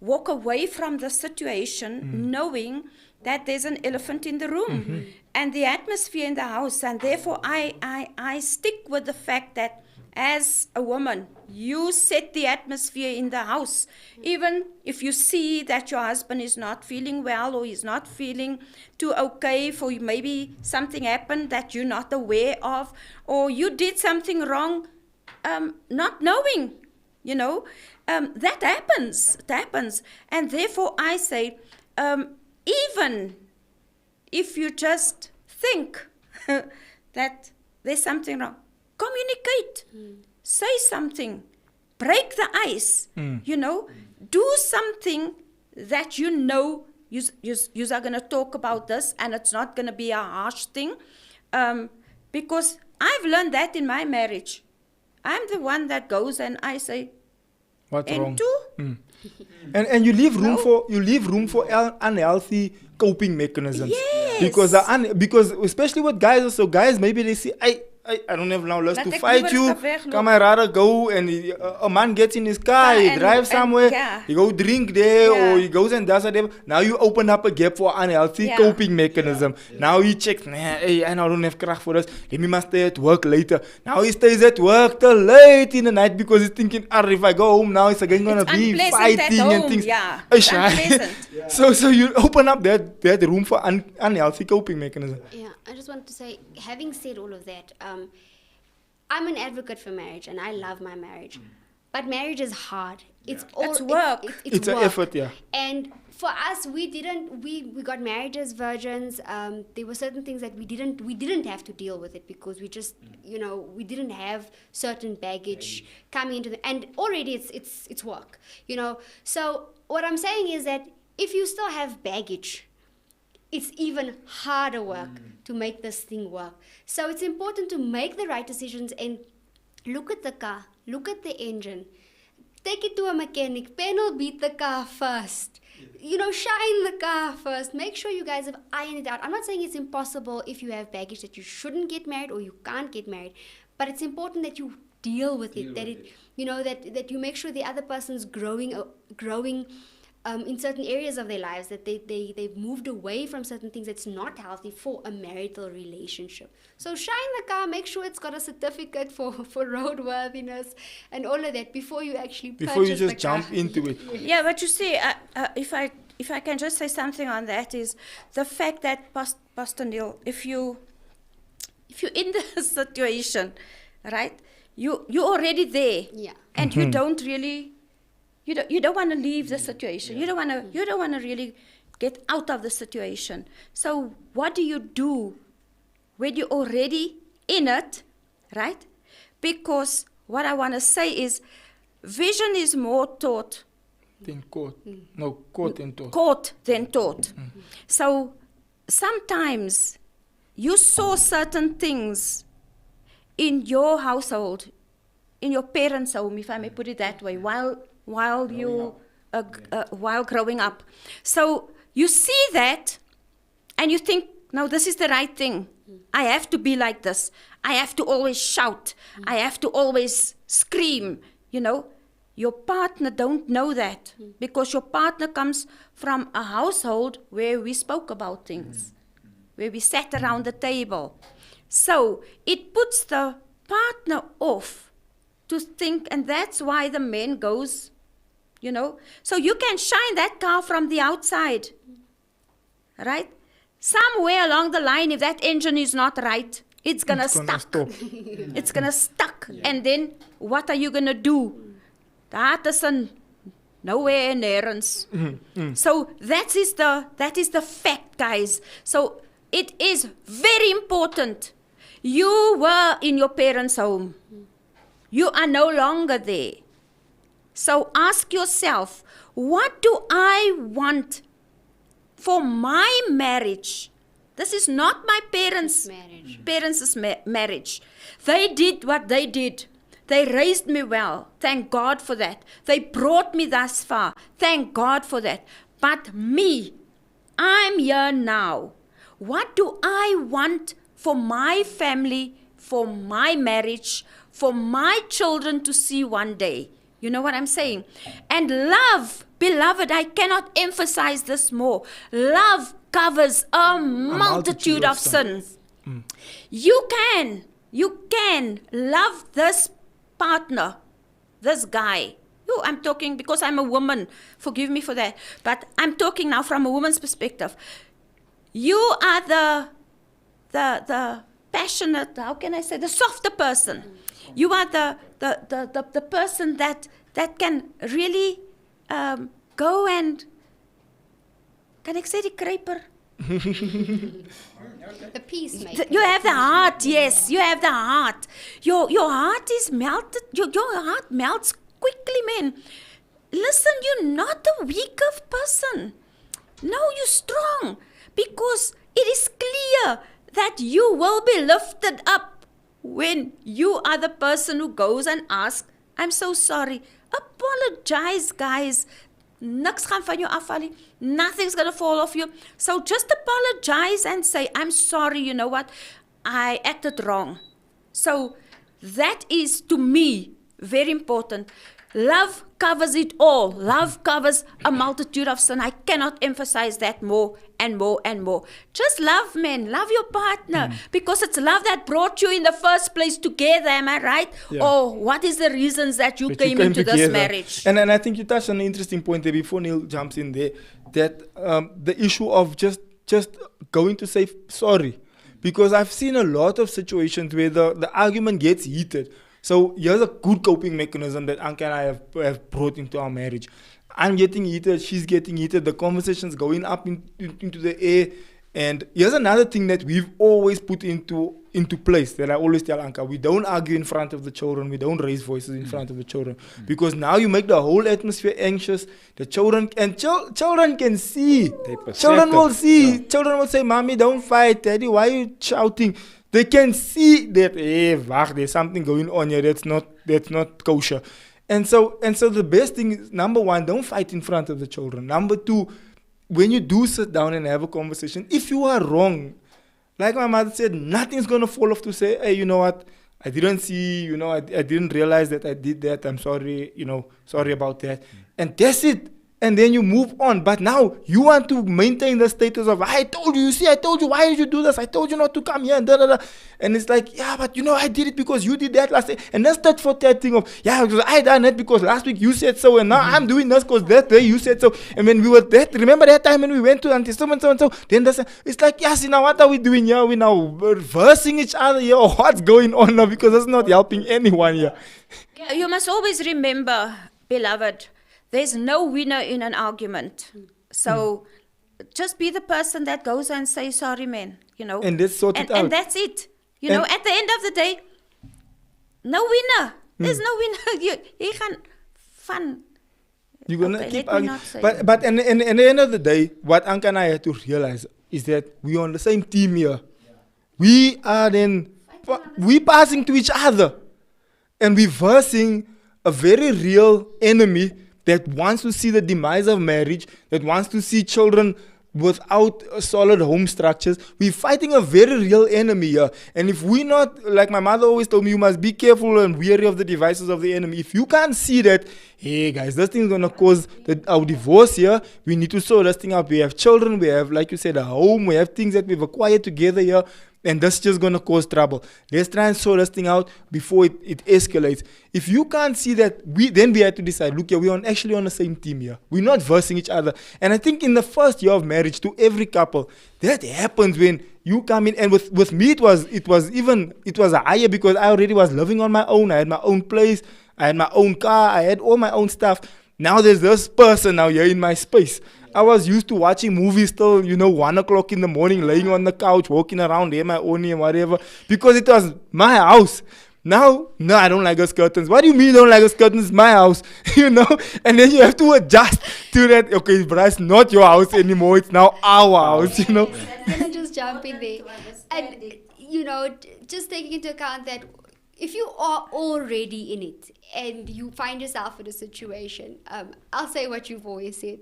walk away from the situation knowing that there's an elephant in the room and the atmosphere in the house. And therefore I stick with the fact that as a woman, you set the atmosphere in the house. Even if you see that your husband is not feeling well, or he's not feeling too okay, for maybe something happened that you're not aware of, or you did something wrong, not knowing, that happens. It happens. And therefore I say, even if you just think that there's something wrong, communicate, say something, break the ice, do something that you are going to talk about this, and it's not going to be a harsh thing, because I've learned that in my marriage. I'm the one that goes and I say, What's wrong? and two, And you leave room for unhealthy coping mechanisms. Yes. Because especially with guys also, guys maybe they see I don't have now lust Laat to ek fight liewer you. stap weg, Kan my rather go and a man gets in his car, he and- drives and- somewhere, yeah. he go drink there Yeah. or he goes and does whatever. Now you open up a gap for unhealthy Yeah. coping mechanism. Now he checks, hey, I don't have kracht for this. Let me must stay at work later. Now he stays at work till late in the night because he's thinking, if I go home now, it's again gonna It's be unpleasant fighting at and home, things. yeah. Eish, It's unpleasant. So you open up that room for unhealthy coping mechanism. Yeah, I just want to say, having said all of that, I'm an advocate for marriage and I love my marriage. But marriage is hard. It's all It's work. It's an work. effort, yeah. And for us, we got married as virgins. There were certain things that we didn't have to deal with it because we just, we didn't have certain baggage coming into and already it's work, So what I'm saying is that if you still have baggage, it's even harder work to make this thing work. So it's important to make the right decisions and look at the car, look at the engine, take it to a mechanic, panel beat the car first. Shine the car first. Make sure you guys have ironed it out. I'm not saying it's impossible if you have baggage that you shouldn't get married or you can't get married, but it's important that you deal with it. That you make sure the other person's growing in certain areas of their lives, that they've moved away from certain things that's not healthy for a marital relationship. So shine the car, make sure it's got a certificate for roadworthiness and all of that before you actually Before you purchase just the car. jump into it. Yeah, but you see, if I can just say something on that is the fact that Pastor Neil, if you're in the situation, right? You're already there, Yeah. and you don't really, you don't want to leave the situation. You don't want to really get out of the situation. So what do you do when you're already in it, right? Because what I want to say is, vision is more taught. Then caught. No, caught and taught. Caught than taught. So sometimes you saw certain things in your household, in your parents' home, if I may put it that way, while growing up. So you see that and you think, no, this is the right thing. I have to be like this. I have to always shout. I have to always scream, Your partner don't know that because your partner comes from a household where we spoke about things, where we sat around the table. So it puts the partner off to think, and that's why the man goes, So you can shine that car from the outside, right? Somewhere along the line, if that engine is not right, it's going to stuck. Stop. It's going to stuck. And then what are you going to do? That is nowhere nearens. So that is the fact, guys. So it is very important. You were in your parents' home. You are no longer there. So ask yourself, what do I want for my marriage? This is not my parents' marriage. They did what they did. They raised me well. Thank God for that. They brought me thus far. Thank God for that. But me, I'm here now. What do I want for my family, for my marriage, for my children to see one day? You know what I'm saying? And love, beloved, I cannot emphasize this more. Love covers a multitude of sins. You can love this partner, this guy. I'm talking because I'm a woman. Forgive me for that. But I'm talking now from a woman's perspective. You are the passionate, how can I say, the softer person. You are the person that can really go and, can I say the kruiper? The peacemaker. You have the heart, yes. You have the heart. Your heart is melted. Your heart melts quickly, man. Listen, you're not a weak person. No, you're strong. Because it is clear that you will be lifted up when you are the person who goes and asks, I'm so sorry. Apologize, guys. Niks gaan van jou afval nie. Nothing's going to fall off you. So just apologize and say, I'm sorry, you know what? I acted wrong. So that is, to me, very important. Love covers it all. Love covers a multitude of sin. I cannot emphasize that more and more and more. Just love, men. Love your partner. Because it's love that brought you in the first place together. Am I right? Yeah. Or what is the reasons that you came into this together. marriage? And I think you touched on an interesting point there before Neil jumps in there, that the issue of just going to say sorry. Because I've seen a lot of situations where the argument gets heated. So here's a good coping mechanism that Anka and I have brought into our marriage. I'm getting heated, she's getting heated, the conversation's going up into the air. And here's another thing that we've always put into place, that I always tell Anka: we don't argue in front of the children, we don't raise voices in front of the children. Because now you make the whole atmosphere anxious. The children, and children can see. Children will see. Yeah. Children will say, Mommy, don't fight. Daddy, why are you shouting? They can see that, there's something going on here that's not kosher. And so the best thing is, number one, don't fight in front of the children. Number two, when you do sit down and have a conversation, if you are wrong, like my mother said, nothing's going to fall off to say, hey, you know what, I didn't see, I didn't realize that I did that. I'm sorry, sorry about that. And that's it. And then you move on. But now you want to maintain the status of, I told you, I told you, why did you do this? I told you not to come here, and da. And it's like, yeah, but I did it because you did that last day. And that's that for that thing of, yeah, because I done it because last week you said so, and now I'm doing this because that day you said so. And when we were that, remember that time when we went to Auntie so and so, then it's like, yes, now what are we doing here? We're now reversing each other here. Or what's going on now? Because it's not helping anyone here. Yeah, you must always remember, beloved, there's no winner in an argument. So just be the person that goes and say, sorry, man, And let's sort it out. And that's it. At the end of the day, no winner. There's no winner. You can fun. You're going to keep arguing. But at the end of the day, what Anka and I had to realize is that we're on the same team here. Yeah. We are we passing to each other. And we're versing a very real enemy that wants to see the demise of marriage, that wants to see children without solid home structures. We're fighting a very real enemy here. And if we're not, like my mother always told me, you must be careful and wary of the devices of the enemy. If you can't see that, hey guys, this thing is going to cause our divorce here, we need to sort this thing out. We have children, we have, like you said, a home, we have things that we've acquired together here. And that's just going to cause trouble. Let's try and sort this thing out before it escalates. If you can't see that, then we have to decide, look, we're actually on the same team here. We're not versing each other. And I think in the first year of marriage, to every couple, that happens when you come in. And with me, it was a higher because I already was living on my own. I had my own place. I had my own car. I had all my own stuff. Now there's this person now here in my space. I was used to watching movies till, 1 o'clock in the morning, laying on the couch, walking around, my own and whatever, because it was my house. Now, no, I don't like those curtains. What do you mean you don't like those curtains? It's my house, And then you have to adjust to that. Okay, but it's not your house anymore. It's now our house, Can I just jump in there? And, just taking into account that if you are already in it and you find yourself in a situation, I'll say what you've always said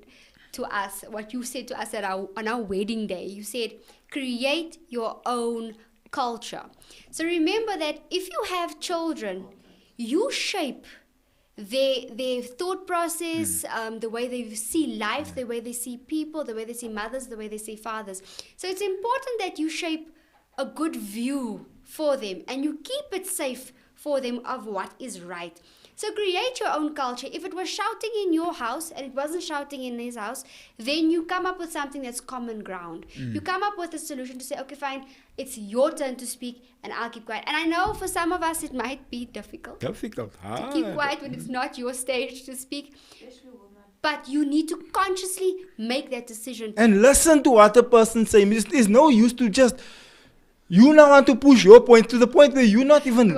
to us, what you said to us on our wedding day. You said, create your own culture. So remember that if you have children, you shape their thought process, the way they see life, the way they see people, the way they see mothers, the way they see fathers. So it's important that you shape a good view for them and you keep it safe for them of what is right. So create your own culture. If it was shouting in your house and it wasn't shouting in his house, then you come up with something that's common ground. You come up with a solution to say, okay, fine, it's your turn to speak and I'll keep quiet. And I know for some of us it might be difficult. To keep quiet when it's not your stage to speak. But you need to consciously make that decision. And listen to what the person's saying. There's no use to just... You now want to push your point to the point where you're not even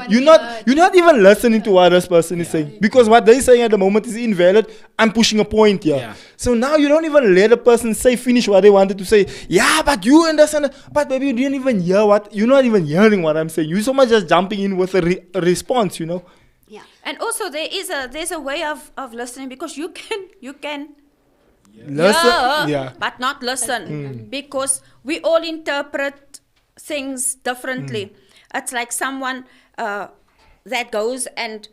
listening to what this person is saying, because what they're saying at the moment is invalid. I'm pushing a point here. Yeah. So now you don't even let a person finish what they wanted to say. Yeah, but you understand. But baby, you didn't even hear what. You're not even hearing what I'm saying. You're so much just jumping in with a response, Yeah. And also there's a way of listening, because you can Listen, hear, but not listen, because we all interpret things differently. It's like someone that goes and,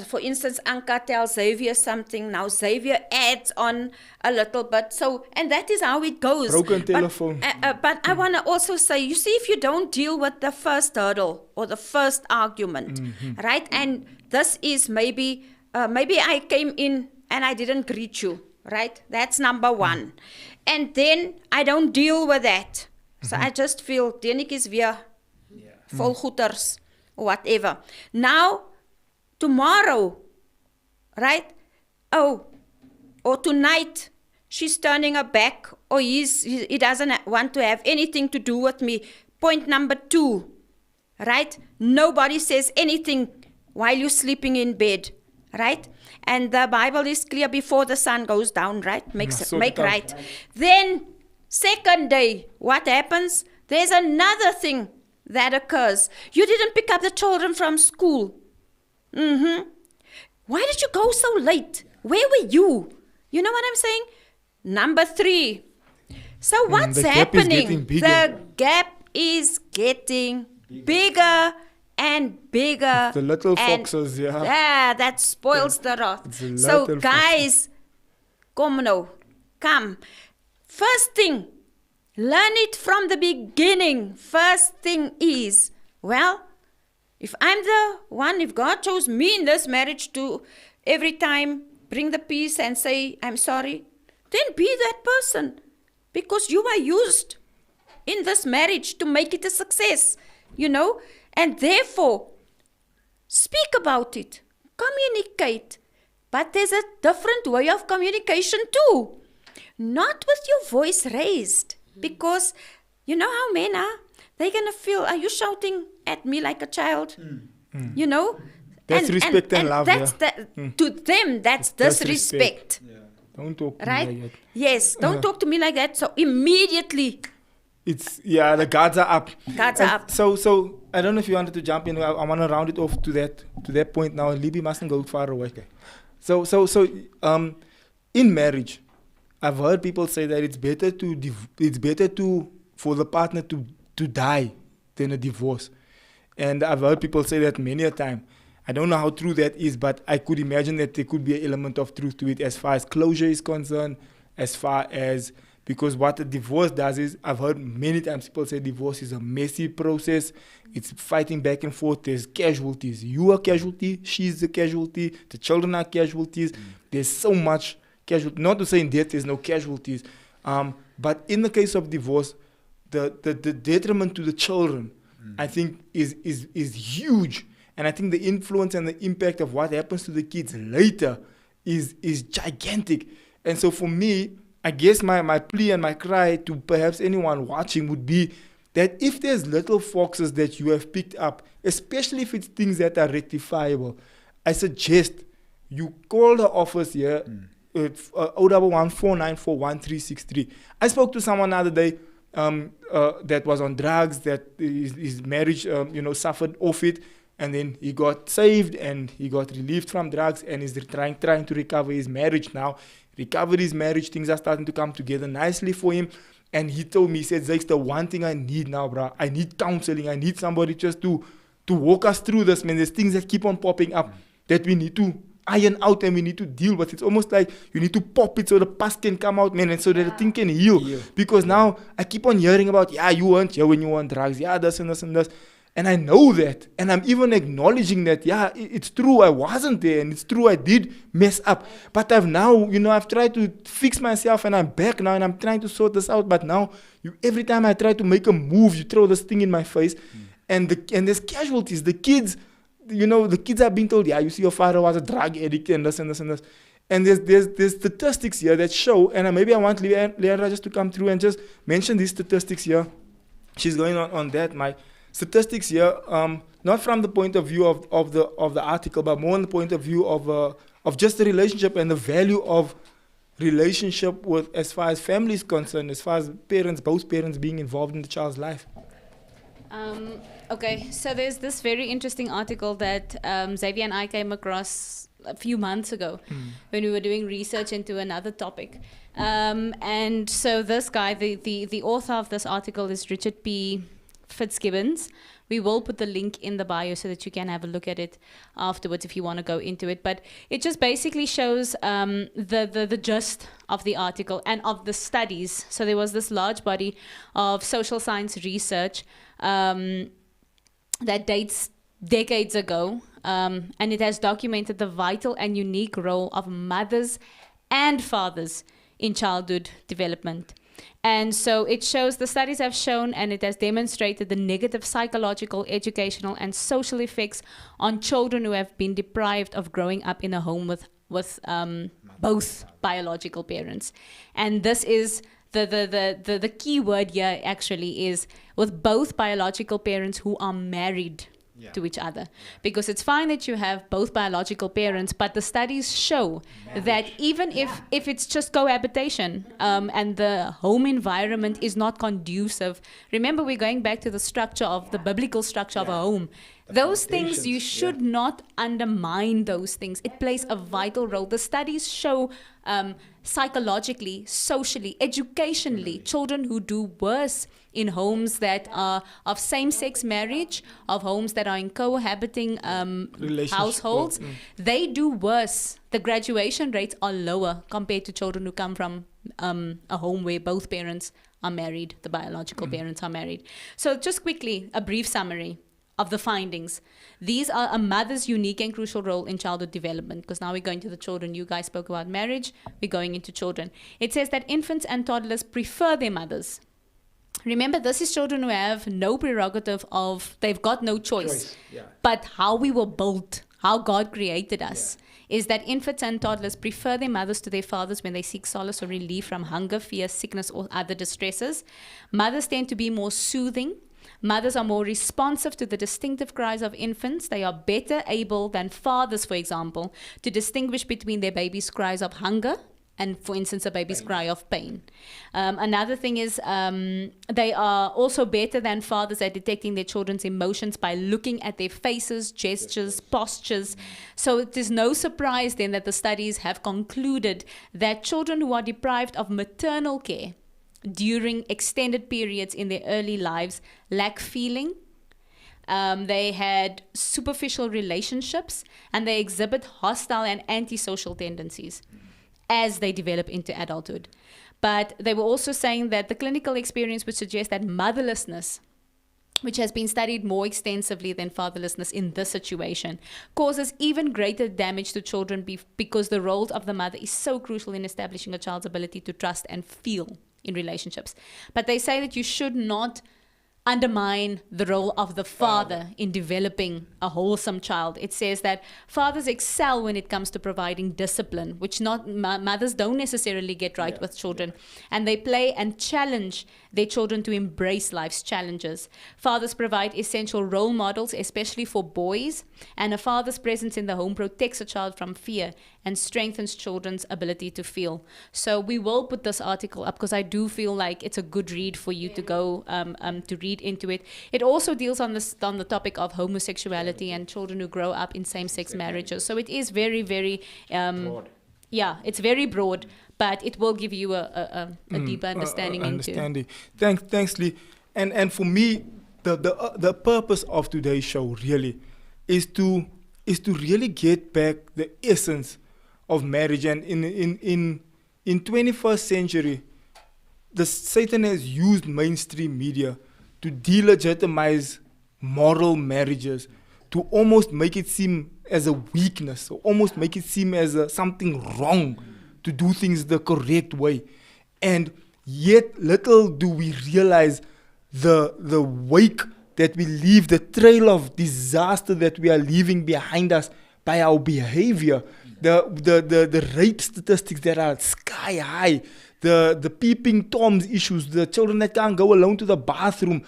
for instance, Anka tells Xavier something. Now Xavier adds on a little bit. So, and that is how it goes. Broken telephone. But I want to also say, you see, if you don't deal with the first hurdle or the first argument, right? And this is maybe I came in and I didn't greet you, right? That's number one. And then I don't deal with that. So I just feel, Denik is weer vol goeders or whatever. Now, tomorrow, right? Oh, or tonight, she's turning her back, or he doesn't want to have anything to do with me. Point number 2, right? Nobody says anything while you're sleeping in bed, right? And the Bible is clear, before the sun goes down, right? Make right. Then, second day, what happens? There's another thing that occurs. You didn't pick up the children from school. Why did you go so late? Where were you? You know what I'm saying? Number 3. So what's happening? The gap is getting bigger and bigger. The little foxes, Yeah, that spoils the rot. So guys, come now. Come. First thing, learn it from the beginning. First thing is, well, if I'm the one, if God chose me in this marriage to every time bring the peace and say, I'm sorry, then be that person. Because you are used in this marriage to make it a success, you know. And therefore, speak about it. Communicate. But there's a different way of communication too. Not with your voice raised. Because you know how men are. They're going to feel, are you shouting at me like a child? You know? That's respect and love. That's to them, that's disrespect. Don't talk to right? me like that. Yes, don't talk to me like that. So immediately, the guards are up. Guards are up. So I don't know if you wanted to jump in. I want to round it off to that point now. Libby mustn't go far away. Okay. So in marriage, I've heard people say that it's better for the partner to die than a divorce. And I've heard people say that many a time. I don't know how true that is, but I could imagine that there could be an element of truth to it as far as closure is concerned, because what a divorce does is, I've heard many times people say divorce is a messy process. It's fighting back and forth. There's casualties. You are a casualty. She's a casualty. The children are casualties. There's so much casualty. Not to say in death there's no casualties. But in the case of divorce, the detriment to the children, I think, is huge. And I think the influence and the impact of what happens to the kids later is gigantic. And so for me, I guess my plea and my cry to perhaps anyone watching would be that if there's little foxes that you have picked up, especially if it's things that are rectifiable, I suggest you call the office here, 011-494-1363. I spoke to someone the other day that was on drugs, that his marriage suffered off it, and then he got saved and he got relieved from drugs and is trying to recover his marriage now. Recovered his marriage, things are starting to come together nicely for him. And he told me, he said, Zakes, the one thing I need now, bro, I need counseling. I need somebody just to walk us through this, man. There's things that keep on popping up that we need to iron out and we need to deal with. It's almost like you need to pop it so the pus can come out, man, and so that the thing can heal. Because now I keep on hearing about, you weren't here when you were on drugs. This and this and this. And I know that. And I'm even acknowledging that, it's true, I wasn't there. And it's true, I did mess up. But I've now, I've tried to fix myself and I'm back now and I'm trying to sort this out. But now, every time I try to make a move, you throw this thing in my face. And there's casualties. The kids, the kids are being told, you see your father was a drug addict and this and this and this. And there's statistics here that show, and maybe I want Leandra just to come through and just mention these statistics here. She's going on that, Mike. Statistics here, not from the point of view of the article, but more on the point of view of just the relationship and the value of relationship with, as far as family is concerned, as far as both parents being involved in the child's life. Okay, so there's this very interesting article that Xavier and I came across a few months ago when we were doing research into another topic. And so this guy, the author of this article is Richard P. Fitzgibbons. We will put the link in the bio so that you can have a look at it afterwards if you want to go into it. But it just basically shows the gist of the article and of the studies. So there was this large body of social science research that dates decades ago, and it has documented the vital and unique role of mothers and fathers in childhood development. And so it shows, the studies have shown, and it has demonstrated the negative psychological, educational, and social effects on children who have been deprived of growing up in a home with both biological parents. And this is the key word here actually is with both biological parents who are married to each other. Because it's fine that you have both biological parents, but the studies show that even if it's just cohabitation and the home environment is not conducive, remember we're going back to the structure of the biblical structure of a home. Those things, you should not undermine those things. It plays a vital role. The studies show psychologically, socially, educationally, children who do worse in homes that are of same-sex marriage, of homes that are in cohabiting households, they do worse. The graduation rates are lower compared to children who come from a home where both parents are married, the biological parents are married. So just quickly, a brief summary of the findings. These are a mother's unique and crucial role in childhood development, because now we're going to the children. You guys spoke about marriage, we're going into children. It says that infants and toddlers prefer their mothers. Remember, this is children who have no prerogative of, they've got no choice. But how we were built, how God created us, is that infants and toddlers prefer their mothers to their fathers when they seek solace or relief from hunger, fear, sickness, or other distresses. Mothers tend to be more soothing. Mothers are more responsive to the distinctive cries of infants. They are better able than fathers, for example, to distinguish between their baby's cries of hunger and, for instance, a baby's cry of pain. Another thing is they are also better than fathers at detecting their children's emotions by looking at their faces, gestures, postures. So it is no surprise then that the studies have concluded that children who are deprived of maternal care during extended periods in their early lives lack feeling. They had superficial relationships, and they exhibit hostile and antisocial tendencies as they develop into adulthood. But they were also saying that the clinical experience would suggest that motherlessness, which has been studied more extensively than fatherlessness in this situation, causes even greater damage to children because the role of the mother is so crucial in establishing a child's ability to trust and feel in relationships. But they say that you should not undermine the role of the father in developing a wholesome child. It says that fathers excel when it comes to providing discipline, which mothers don't necessarily get right with children. And they play and challenge their children to embrace life's challenges. Fathers provide essential role models, especially for boys, and a father's presence in the home protects a child from fear and strengthens children's ability to feel. So we will put this article up because I do feel like it's a good read for you to go to read into it. It also deals on the topic of homosexuality and children who grow up in same-sex marriages. So it is very, very broad. Yeah, it's very broad, but it will give you a deeper understanding into. Thanks, Lee. And for me, the purpose of today's show really is to really get back the essence of marriage. And in 21st century, Satan has used mainstream media to delegitimize moral marriages, to almost make it seem as a weakness, or almost make it seem as something wrong to do things the correct way. And yet little do we realize the wake that we leave, the trail of disaster that we are leaving behind us by our behavior, the rape statistics that are sky high, the peeping toms issues, the children that can't go alone to the bathroom,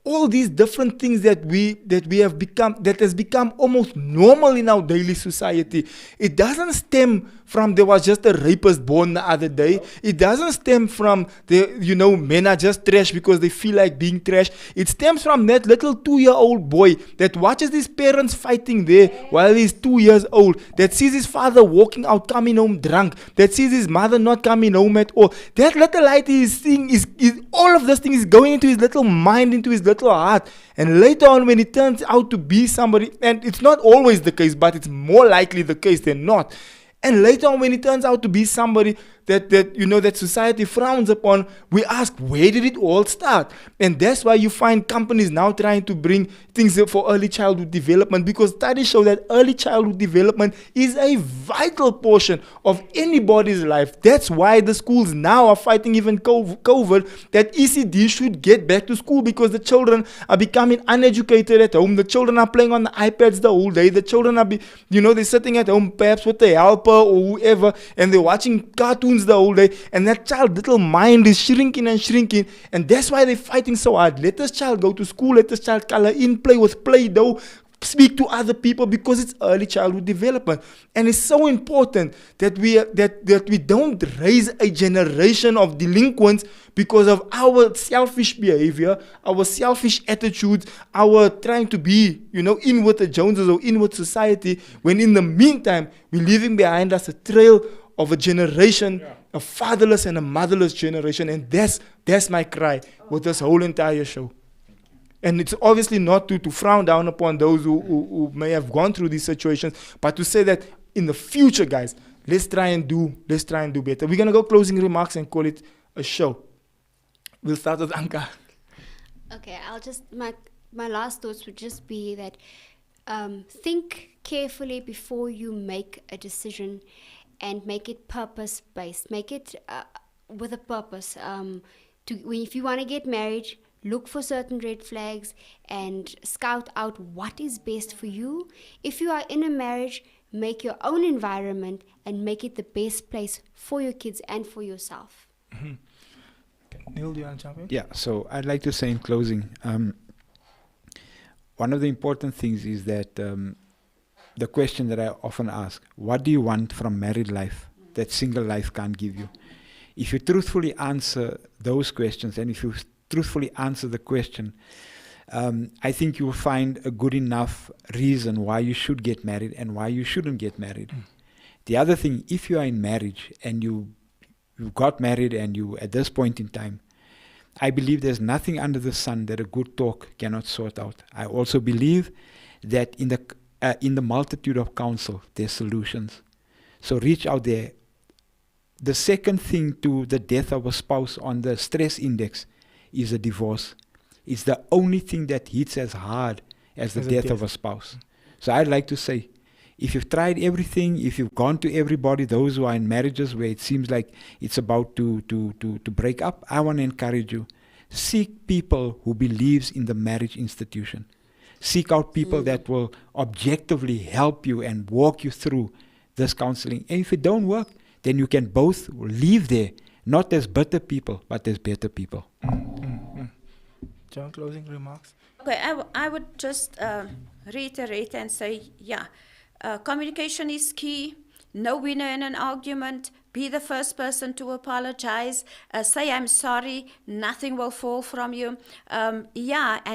all these different things that we have become, that has become almost normal in our daily society. It doesn't stem from there was just a rapist born the other day. It doesn't stem from men are just trash because they feel like being trash. It stems from that little 2-year-old boy that watches his parents fighting there while he's 2 years old, that sees his father walking out, coming home drunk, that sees his mother not coming home at all. That little light he is seeing is all of this thing is going into his little mind, into his little heart. And later on, when it turns out to be somebody, and it's not always the case, but it's more likely the case than not. And later on, when it turns out to be somebody that society frowns upon, we ask, where did it all start? And that's why you find companies now trying to bring things for early childhood development, because studies show that early childhood development is a vital portion of anybody's life. That's why the schools now are fighting even COVID, that ECD should get back to school, because the children are becoming uneducated at home. The children are playing on the iPads the whole day. The children are, they're sitting at home perhaps with a helper or whoever, and they're watching cartoons the whole day, and that child's little mind is shrinking and shrinking, and that's why they're fighting so hard. Let this child go to school, let this child color in, play with Play-Doh, speak to other people, because it's early childhood development. And it's so important that we don't raise a generation of delinquents because of our selfish behavior, our selfish attitudes, our trying to be, in with the Joneses or in with society, when in the meantime, we're leaving behind us a trail of a generation, a fatherless and a motherless generation. And that's my cry with this whole entire show. And it's obviously not to frown down upon those who may have gone through these situations, but to say that in the future, guys, let's try and do better. We're gonna go closing remarks and call it a show. We'll start with Anka. Okay, my last thoughts would just be that think carefully before you make a decision, and make it purpose-based. Make it with a purpose. If you want to get married, look for certain red flags and scout out what is best for you. If you are in a marriage, make your own environment and make it the best place for your kids and for yourself. Mm-hmm. Neil, do you want to jump in? Yeah, so I'd like to say in closing, one of the important things is that the question that I often ask, what do you want from married life that single life can't give you? If you truthfully answer those questions, and if you truthfully answer the question, I think you will find a good enough reason why you should get married and why you shouldn't get married. The other thing, if you are in marriage and you got married and you at this point in time, I believe there's nothing under the sun that a good talk cannot sort out. I also believe that in the multitude of counsel, there's solutions. So reach out there. The second thing to the death of a spouse on the stress index is a divorce. It's the only thing that hits as hard as the death of a spouse. So I'd like to say, if you've tried everything, if you've gone to everybody, those who are in marriages where it seems like it's about to break up, I want to encourage you. Seek people who believes in the marriage institution. Seek out people that will objectively help you and walk you through this counseling. And if it don't work, then you can both leave there, not as bitter people, but as better people. John, closing remarks? Okay, I would just reiterate and say, communication is key. No winner in an argument. Be the first person to apologize. Say, I'm sorry. Nothing will fall from you. And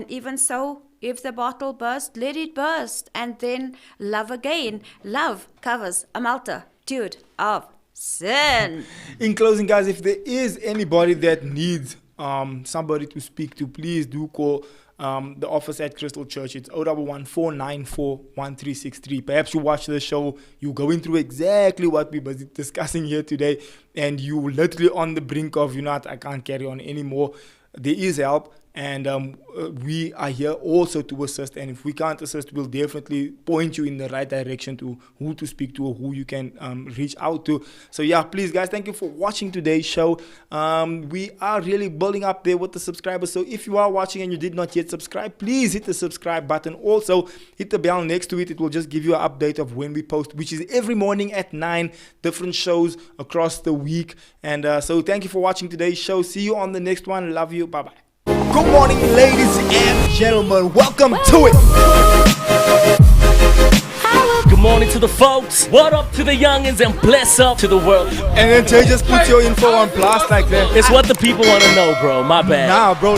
even so, if the bottle bursts, let it burst. And then love again. Love covers a multitude of sin. In closing, guys, if there is anybody that needs somebody to speak to, please do call the office at Crystal Church. It's 011-494-1363. Perhaps you watch the show, you're going through exactly what we were discussing here today, and you're literally on the brink of, I can't carry on anymore. There is help, and we are here also to assist. And if we can't assist, we'll definitely point you in the right direction to who to speak to or who you can reach out to. So please, guys, thank you for watching today's show. We are really building up there with the subscribers. So if you are watching and you did not yet subscribe, please hit the subscribe button. Also, hit the bell next to it. It will just give you an update of when we post, which is every morning at 9, different shows across the week. And so thank you for watching today's show. See you on the next one. Love you. Bye-bye. Good morning, ladies and gentlemen. Welcome to it. Good morning to the folks. What up to the youngins and bless up to the world. And then Tay just put your info on blast like that. It's what the people want to know, bro. My bad. Nah, bro.